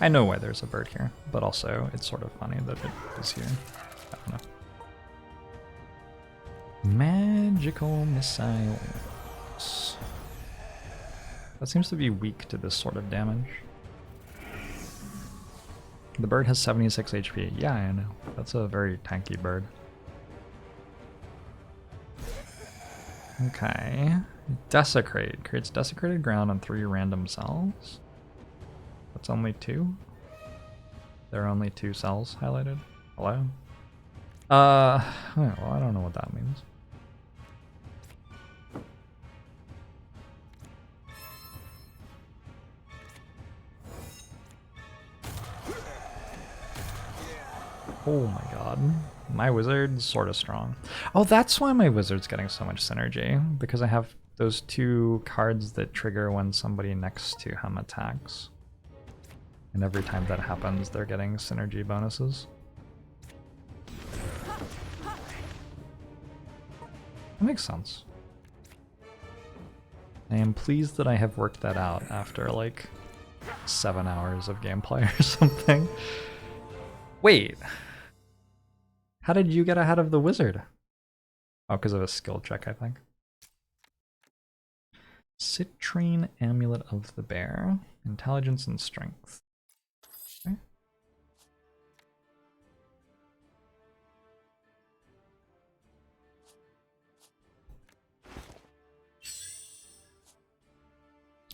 I know why there's a bird here, but also it's sort of funny that it is here. I don't know. Magical missiles. That seems to be weak to this sort of damage. The bird has 76 HP. Yeah, I know. That's a very tanky bird. Okay. Desecrate. Creates desecrated ground on 3 random cells. That's only 2? There are only 2 cells highlighted? Hello? Well, I don't know what that means. Oh my god. My wizard's sort of strong. Oh, that's why my wizard's getting so much synergy. Because I have those 2 cards that trigger when somebody next to him attacks. And every time that happens, they're getting synergy bonuses. That makes sense. I am pleased that I have worked that out after like 7 hours of gameplay or something. Wait. How did you get ahead of the wizard? Oh, because of a skill check, I think. Citrine Amulet of the Bear. Intelligence and Strength. Okay.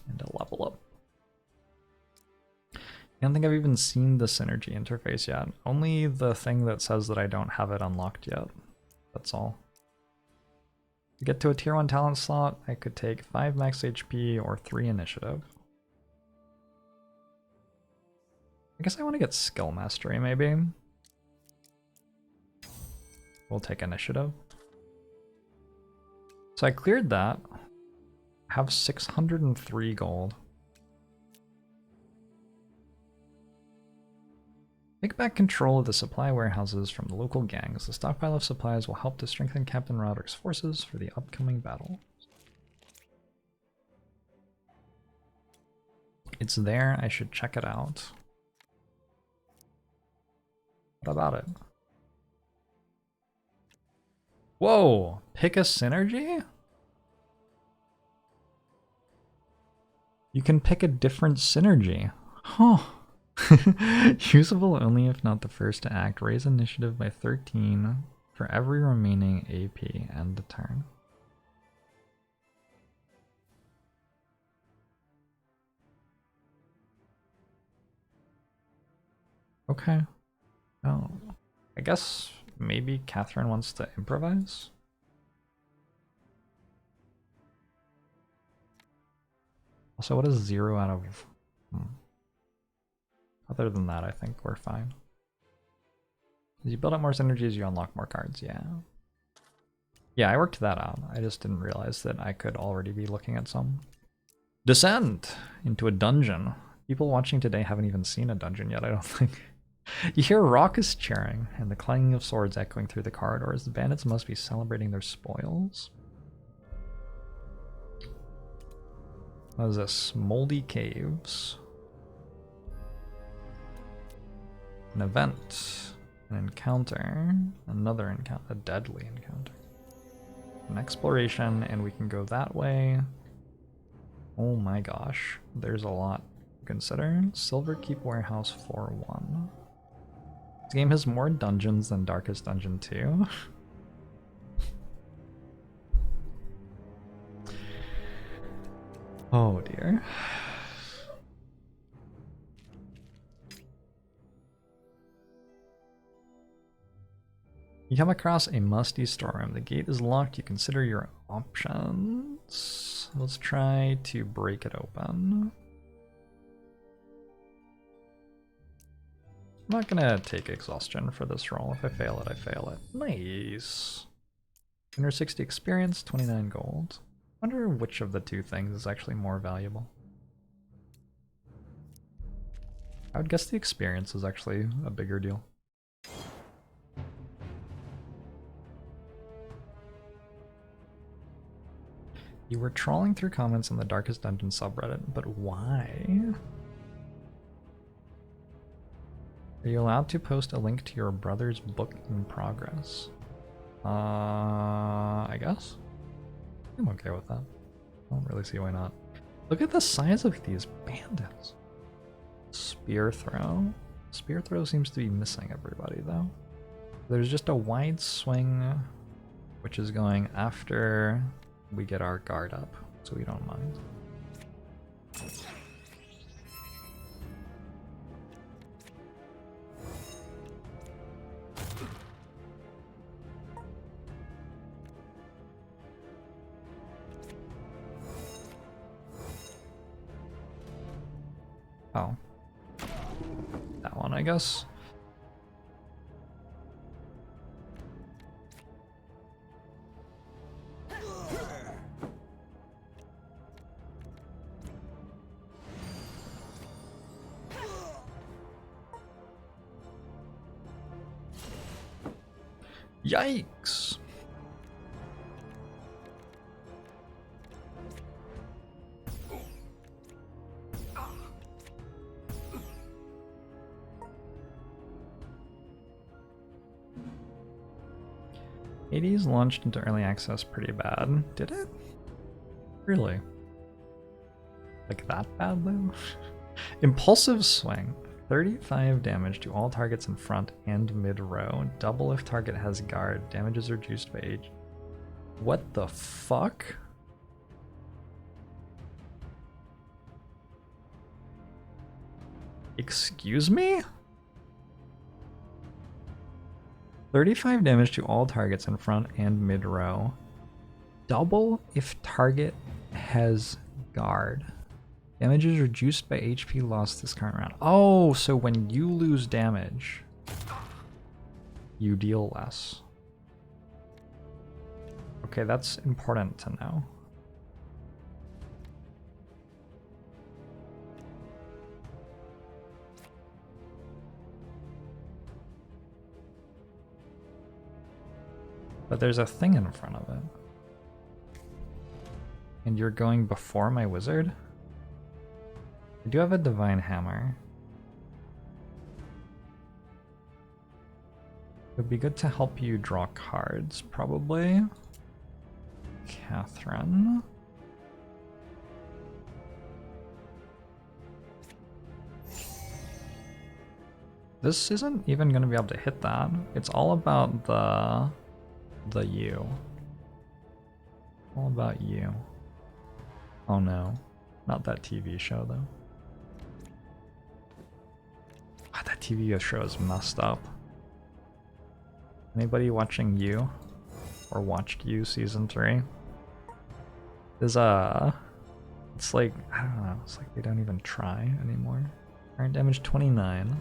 And a level up. I don't think I've even seen the synergy interface yet. Only the thing that says that I don't have it unlocked yet. That's all. To get to a tier 1 talent slot, I could take 5 max HP or 3 initiative. I guess I want to get skill mastery, maybe. We'll take initiative. So I cleared that. I have 603 gold. Take back control of the supply warehouses from the local gangs. The stockpile of supplies will help to strengthen Captain Roderick's forces for the upcoming battle. It's there, I should check it out. What about it? Whoa! Pick a synergy? You can pick a different synergy. Huh. Usable only if not the first to act. Raise initiative by 13 for every remaining AP end of turn. Okay. Oh, I guess maybe Catherine wants to improvise? Also, what is 0 out of... Other than that, I think we're fine. As you build up more synergies, you unlock more cards, yeah. Yeah, I worked that out. I just didn't realize that I could already be looking at some. Descend into a dungeon. People watching today haven't even seen a dungeon yet, I don't think. You hear raucous cheering and the clanging of swords echoing through the corridors. The bandits must be celebrating their spoils. What is this? Moldy Caves. An event. An encounter. Another encounter. A deadly encounter. An exploration, and we can go that way. Oh my gosh. There's a lot to consider. Silverkeep Warehouse 4-1. This game has more dungeons than Darkest Dungeon 2. Oh dear. You come across a musty storeroom. The gate is locked. You consider your options. Let's try to break it open. I'm not gonna take exhaustion for this roll. If I fail it, I fail it. Nice. 160 experience, 29 gold. I wonder which of the two things is actually more valuable. I would guess the experience is actually a bigger deal. You were trawling through comments on the Darkest Dungeon subreddit, but why? Are you allowed to post a link to your brother's book in progress? I guess? I'm okay with that. I don't really see why not. Look at the size of these bandits. Spear throw. Spear throw seems to be missing everybody though. There's just a wide swing, which is going after we get our guard up, so we don't mind. Oh. That one, I guess. Yikes! Hades launched into early access pretty bad. Did it? Really? Like that bad though? Impulsive swing. 35 damage to all targets in front and mid row. Double if target has guard. Damages are reduced by age. What the fuck? Excuse me? 35 damage to all targets in front and mid row. Double if target has guard. Damage is reduced by HP lost this current round. Oh, so when you lose damage, you deal less. Okay, that's important to know. But there's a thing in front of it. And you're going before my wizard? I do have a divine hammer. It would be good to help you draw cards, probably. Catherine. This isn't even going to be able to hit that. It's all about the you. All about you. Oh no. Not that TV show though. Wow, that TV show is messed up. Anybody watching You? Or watched You season 3? Is it's like, I don't know, it's like they don't even try anymore. Current damage 29.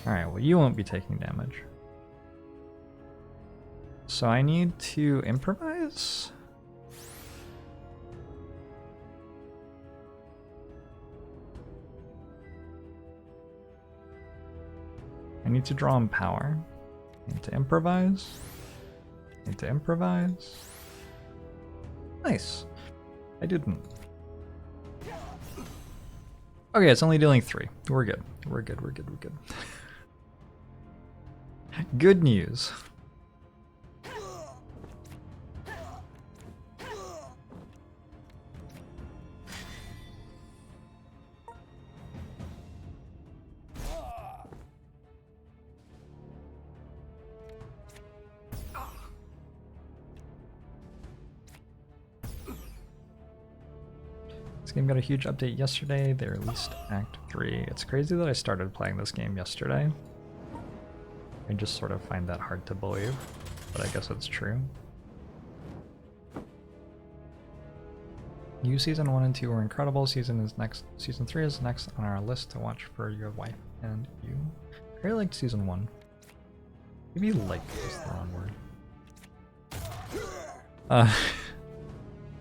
Alright, well you won't be taking damage. So I need to improvise? I need to draw in power. I need to improvise. I need to improvise. Nice. I didn't. Okay, it's only dealing 3. We're good. We're good, we're good, we're good. Good news. This game got a huge update yesterday. They released Act 3. It's crazy that I started playing this game yesterday. I just sort of find that hard to believe, but I guess it's true. You Season 1 and 2 were incredible. Season 3 is next on our list to watch for your wife and you. I really liked Season 1. Maybe like is the wrong word.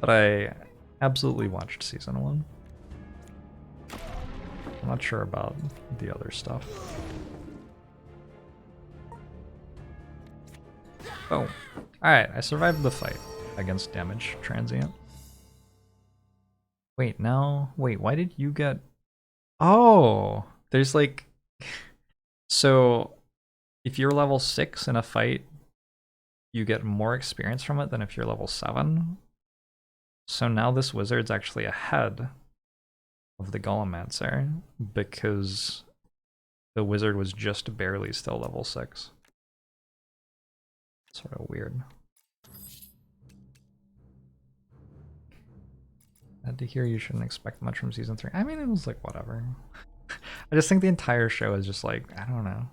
But I absolutely watched Season 1. I'm not sure about the other stuff. Oh, alright, I survived the fight against Damage Transient. Wait, now, wait, why did you get... Oh, there's like... So, if you're level 6 in a fight, you get more experience from it than if you're level 7. So now this wizard's actually ahead of the Golemancer because the wizard was just barely still level 6. Sort of weird. Had to hear you shouldn't expect much from Season 3. I mean, it was like, whatever. I just think the entire show is just like, I don't know.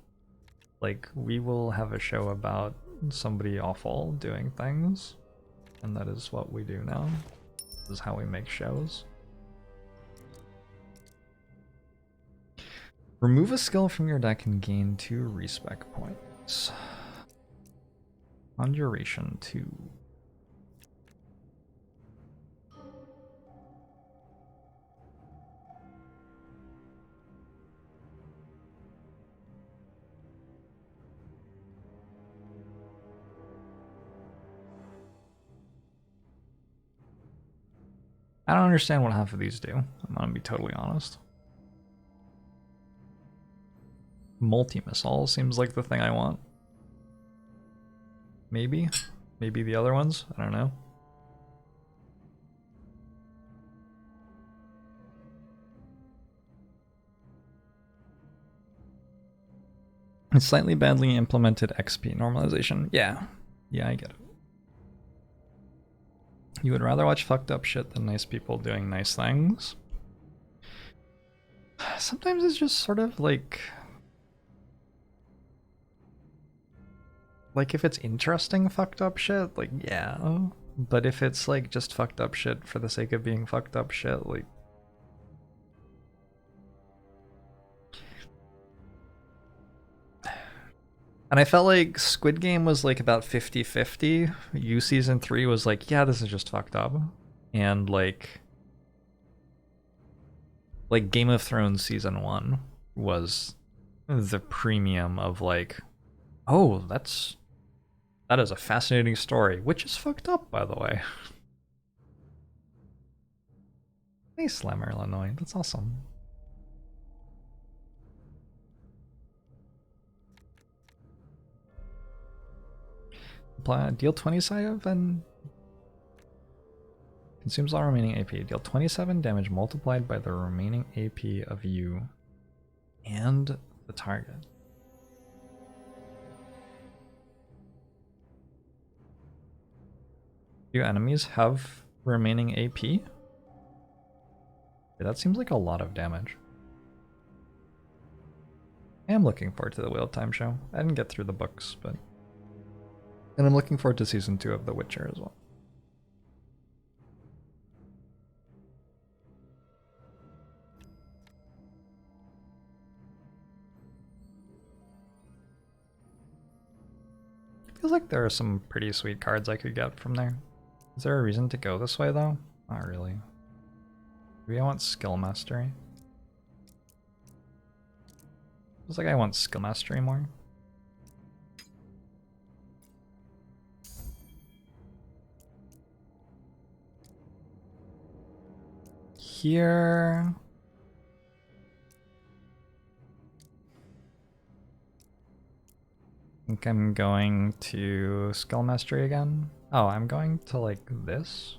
Like, we will have a show about somebody awful doing things, and that is what we do now. This is how we make shows. Remove a skill from your deck and gain 2 respec points. Conjuration 2. I don't understand what half of these do. I'm gonna be totally honest. Multi-missile seems like the thing I want. Maybe? Maybe the other ones? I don't know. It's slightly badly implemented XP normalization. Yeah. Yeah, I get it. You would rather watch fucked up shit than nice people doing nice things? Sometimes it's just sort of like if it's interesting fucked up shit, like yeah. But if it's like just fucked up shit for the sake of being fucked up shit, like and I felt like Squid Game was like about 50-50. You Season 3 was like, yeah, this is just fucked up. And like Game of Thrones Season 1 was the premium of like, oh, that is a fascinating story, which is fucked up, by the way. Hey, Slammer, Illinois. That's awesome. Deal 20 save and consumes all remaining AP. Deal 27 damage multiplied by the remaining AP of you and the target. Do enemies have remaining AP? Yeah, that seems like a lot of damage. I am looking forward to the Wheel of Time show. I didn't get through the books, but... And I'm looking forward to Season 2 of The Witcher as well. Feels like there are some pretty sweet cards I could get from there. Is there a reason to go this way though? Not really. Maybe I want Skill Mastery. Feels like I want skill mastery more. Here. I think I'm going to skill mastery again. Oh, I'm going to like this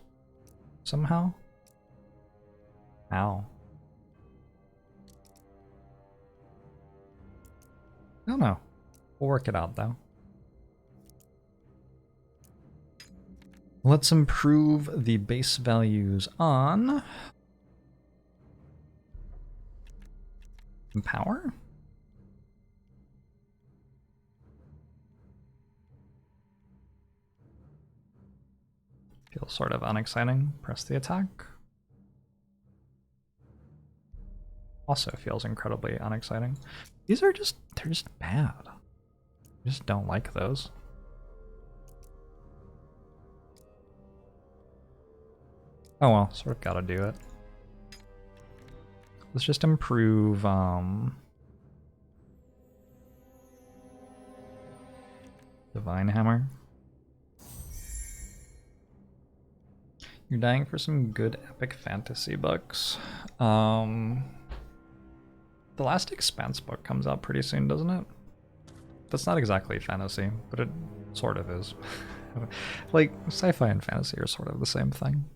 somehow. Ow. I don't know. We'll work it out though. Let's improve the base values on power. Feels sort of unexciting. Press the attack. Also feels incredibly unexciting. These are just, they're just bad. I just don't like those. Oh well, sort of gotta do it. Let's just improve, Divine Hammer. You're dying for some good epic fantasy books. The last Expanse book comes out pretty soon, doesn't it? That's not exactly fantasy, but it sort of is. Like, sci-fi and fantasy are sort of the same thing.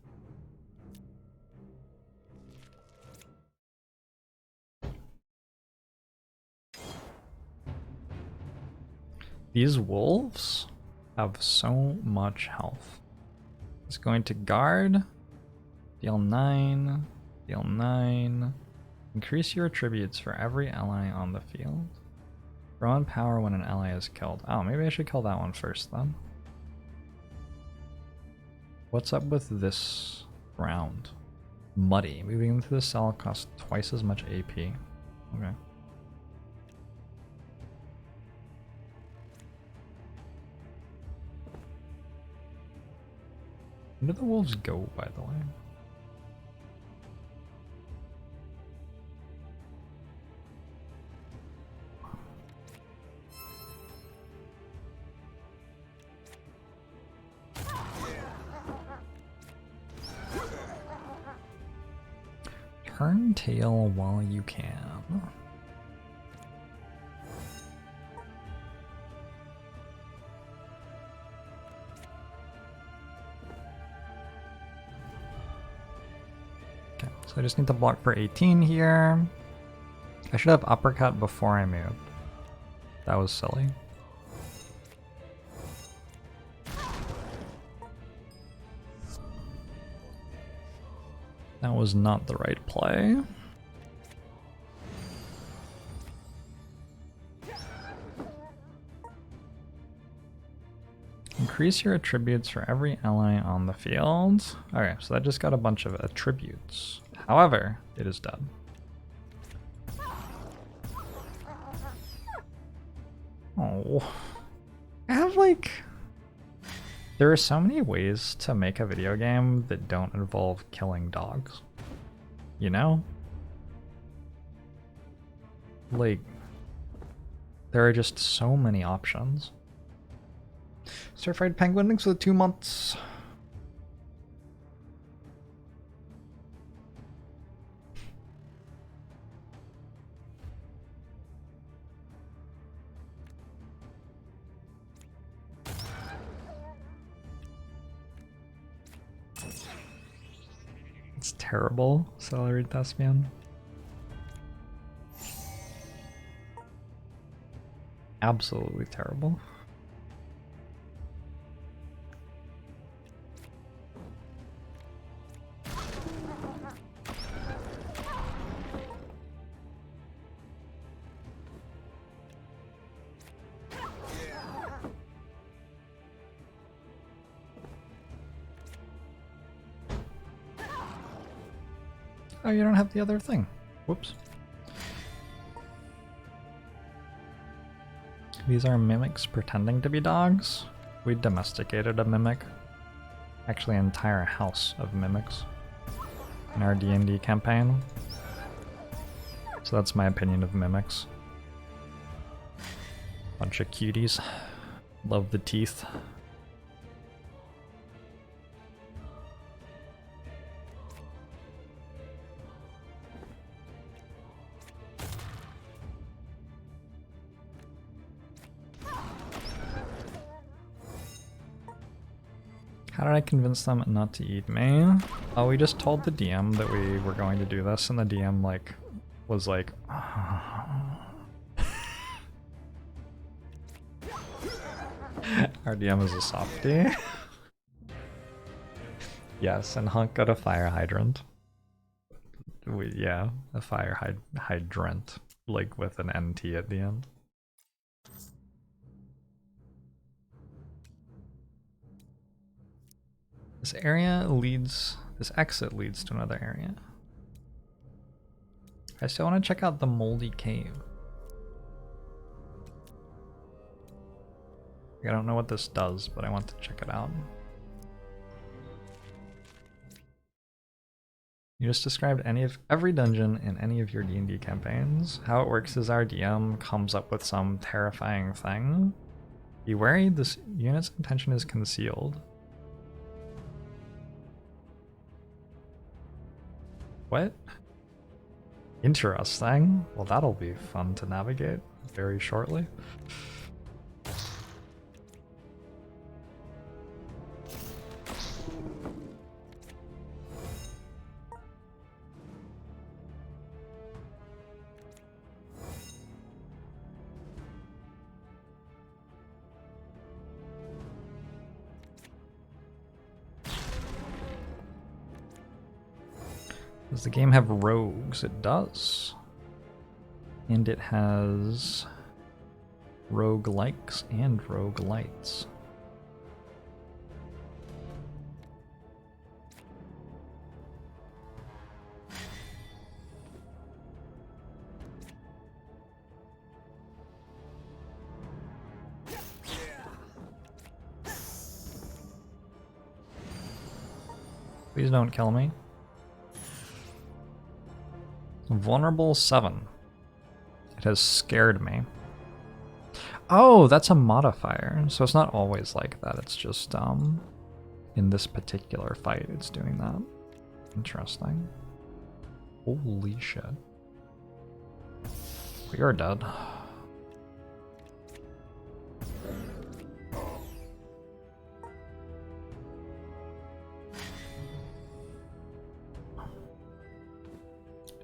These wolves have so much health. It's going to guard, deal 9, deal 9. Increase your attributes for every ally on the field. Grow in power when an ally is killed. Oh, maybe I should kill that one first then. What's up with this round? Muddy. Moving into the cell costs twice as much AP. Okay. Where do the wolves go, by the way? Turn tail while you can. Okay, so I just need to block for 18 here. I should have uppercut before I moved. That was silly. That was not the right play. Increase your attributes for every ally on the field. Okay, so that just got a bunch of attributes. However, it is dead. Oh. I have like... There are so many ways to make a video game that don't involve killing dogs. You know? Like, there are just so many options. Starfired Penguin, thanks for the 2 months. It's terrible, Celery Thespian. Absolutely terrible. Oh, you don't have the other thing. Whoops. These are mimics pretending to be dogs. We domesticated a mimic. Actually, an entire house of mimics in our D&D campaign. So that's my opinion of mimics. Bunch of cuties. Love the teeth. How did I convince them not to eat me? Oh, we just told the DM that we were going to do this, and the DM like was like, our DM is a softie. Yes, and Hunk got a fire hydrant. Yeah, a fire hydrant, like with an NT at the end. This area leads, this exit leads to another area. I still want to check out the moldy cave. I don't know what this does, but I want to check it out. You just described every dungeon in any of your D&D campaigns. How it works is our DM comes up with some terrifying thing. Be wary, this unit's intention is concealed. What? Interesting. Well, that'll be fun to navigate very shortly. Does the game have rogues? It does. And it has roguelikes and roguelites. Please don't kill me. Vulnerable 7. It has scared me. Oh, that's a modifier. So it's not always like that. It's just in this particular fight it's doing that. Interesting. Holy shit. We are dead.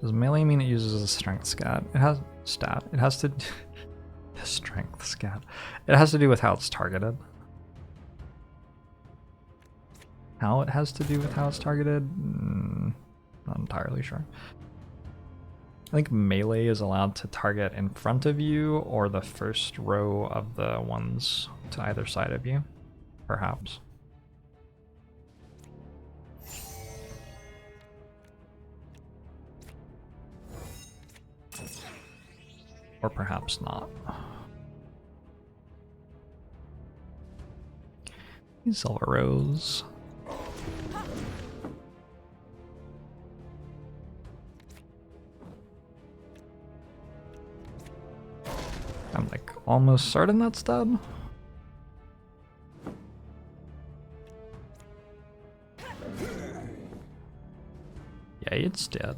Does melee mean it uses a strength stat? It has stat. It has to strength stat. It has to do with how it's targeted. How it has to do with how it's targeted? Not entirely sure. I think melee is allowed to target in front of you or the first row of the ones to either side of you, perhaps. Or perhaps not. Silver Rose. I'm like almost certain that's dead. Yeah, it's dead.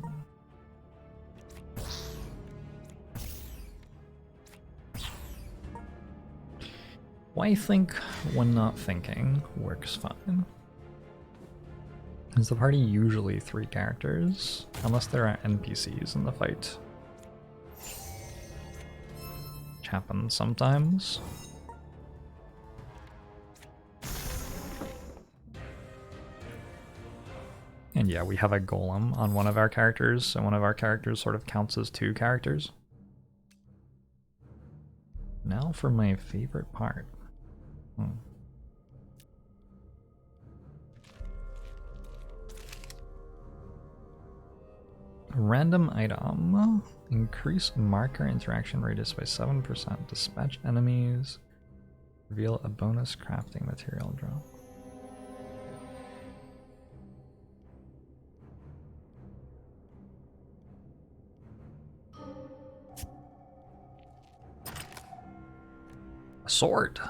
Why think when not thinking works fine. Is the party usually 3 characters? Unless there are NPCs in the fight. Which happens sometimes. And yeah, we have a golem on one of our characters, so one of our characters sort of counts as 2 characters. Now for my favorite part. Random item. Increase marker interaction radius by 7%. Dispatch enemies. Reveal a bonus crafting material drop. sword.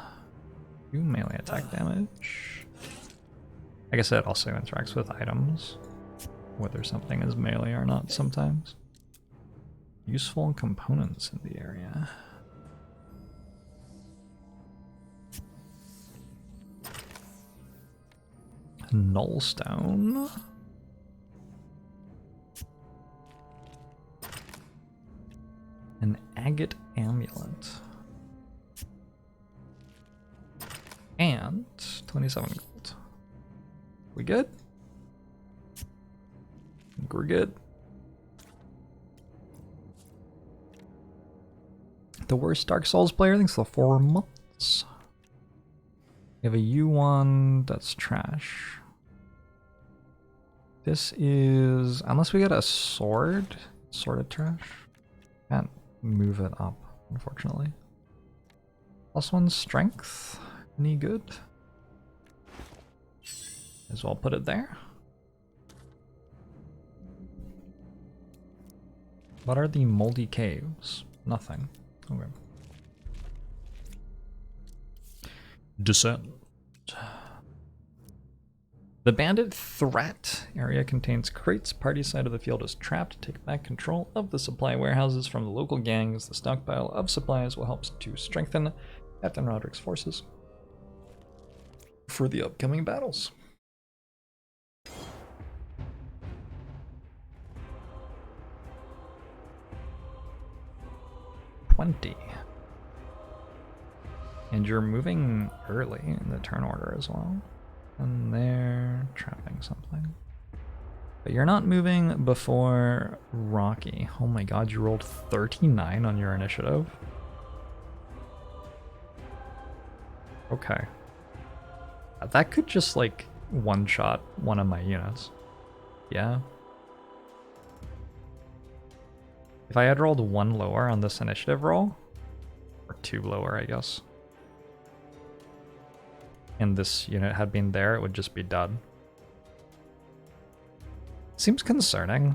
2 melee attack damage. I guess it also interacts with items, whether something is melee or not sometimes. Useful components in the area. Nullstone. An agate amulet. And 27 gold. We good? I think we're good. The worst Dark Souls player thinks the 4 months. We have a U1 that's trash. This is, unless we get a sword, sort of trash. Can't move it up, unfortunately. +1 strength, any good? As well put it there. What are the moldy caves? Nothing. Okay. Descent. The bandit threat area contains crates. Party side of the field is trapped. Take back control of the supply warehouses from the local gangs. The stockpile of supplies will help to strengthen Captain Roderick's forces for the upcoming battles. And you're moving early in the turn order as well. And they're trapping something. But you're not moving before Rocky. Oh my god, you rolled 39 on your initiative. Okay. That could just like one-shot one of my units. Yeah. If I had rolled 1 lower on this initiative roll, or 2 lower, I guess, and this unit had been there, it would just be done. Seems concerning.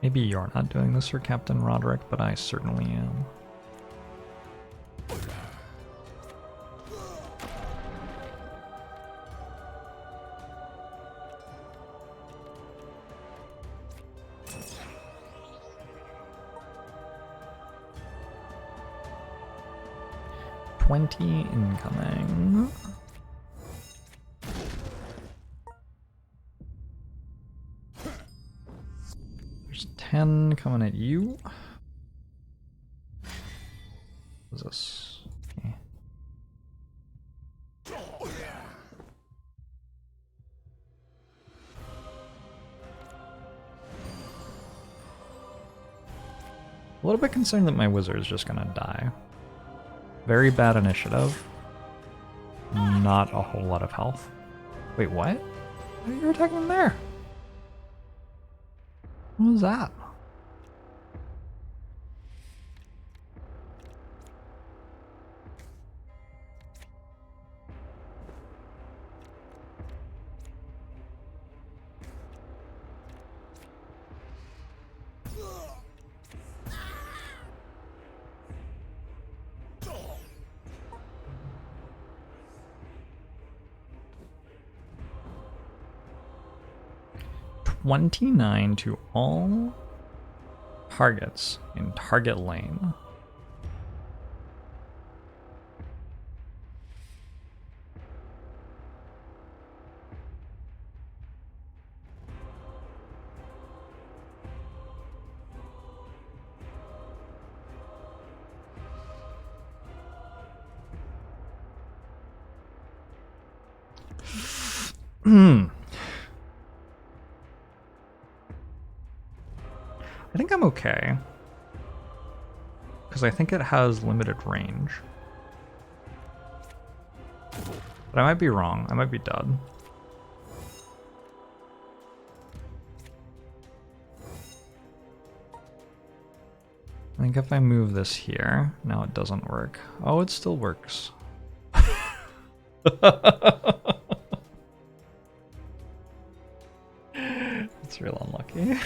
Maybe you're not doing this for Captain Roderick, but I certainly am. Incoming. There's 10 coming at you. What is this? Okay. A little bit concerned that my wizard is just gonna die. Very bad initiative. Not a whole lot of health. Wait, what? Why are you attacking him there? What was that? $29 to all targets in target lane. I think I'm okay, because I think it has limited range. But I might be wrong. I might be done. I think if I move this here, now it doesn't work. Oh, it still works. It's real unlucky.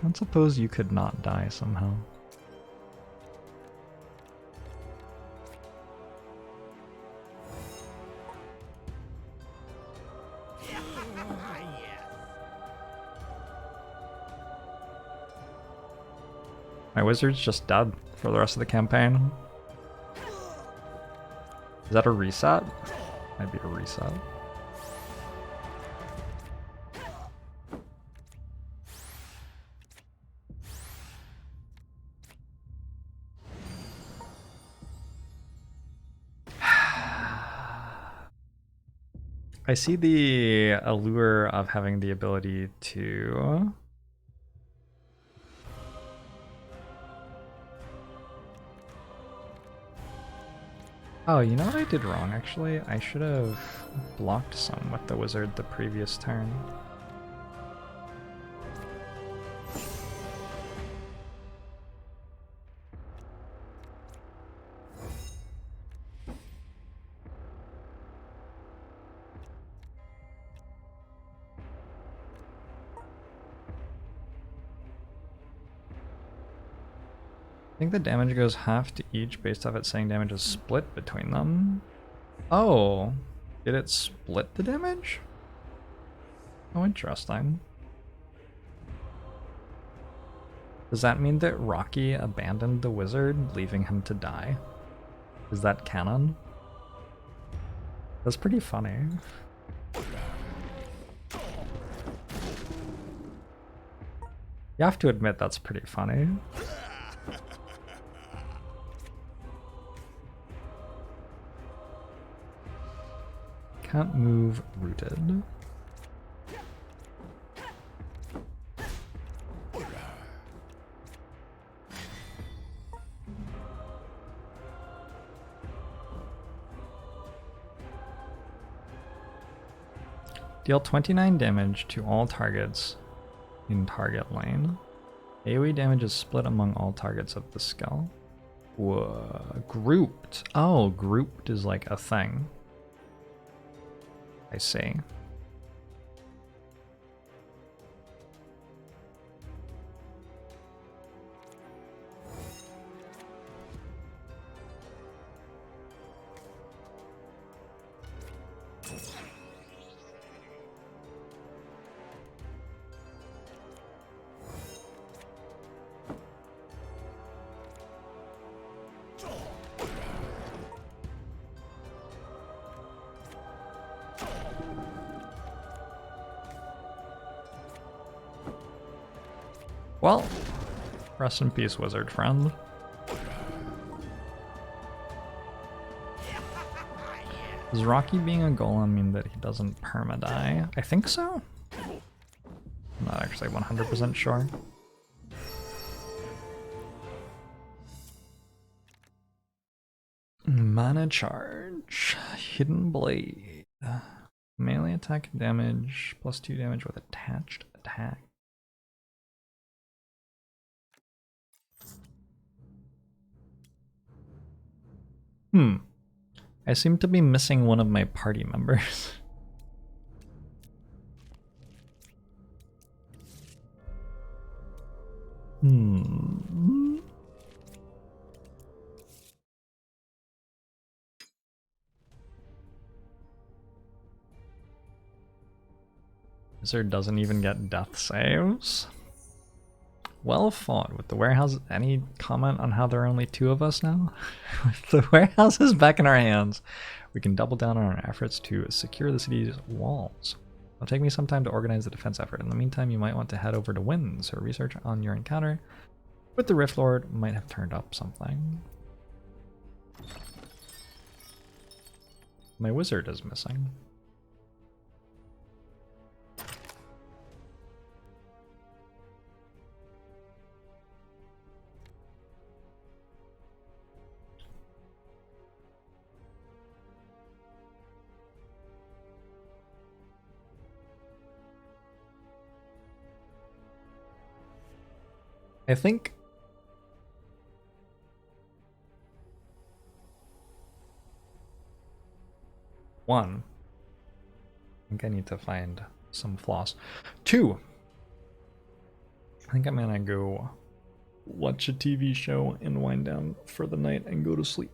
I suppose you could not die somehow. My wizard's just dead for the rest of the campaign. Is that a reset? Might be a reset. I see the allure of having the ability to... Oh, you know what I did wrong, actually? I should have blocked some with the wizard the previous turn. I think the damage goes half to each based off it saying damage is split between them. Oh, did it split the damage? Oh, interesting. Does that mean that Rocky abandoned the wizard, leaving him to die? Is that canon? That's pretty funny. You have to admit that's pretty funny. Can't move rooted. Deal 29 damage to all targets in target lane. AoE damage is split among all targets of the skull. Whoa. Grouped. Oh, grouped is like a thing. I see. Well, rest in peace, wizard friend. Does Rocky being a golem mean that he doesn't perma-die? I think so. I'm not actually 100% sure. Mana charge. Hidden blade. Melee attack damage, +2 damage with attached attack. I seem to be missing one of my party members. Wizard doesn't even get death saves. Well fought. With the warehouse, any comment on how there are only 2 of us now? With the warehouse is back in our hands, we can double down on our efforts to secure the city's walls. It'll take me some time to organize the defense effort. In the meantime, you might want to head over to Winds or research on your encounter with the Rift Lord. Might have turned up something. My wizard is missing. I think one, I think I need to find some floss. Two, I think I'm gonna go watch a TV show and wind down for the night and go to sleep.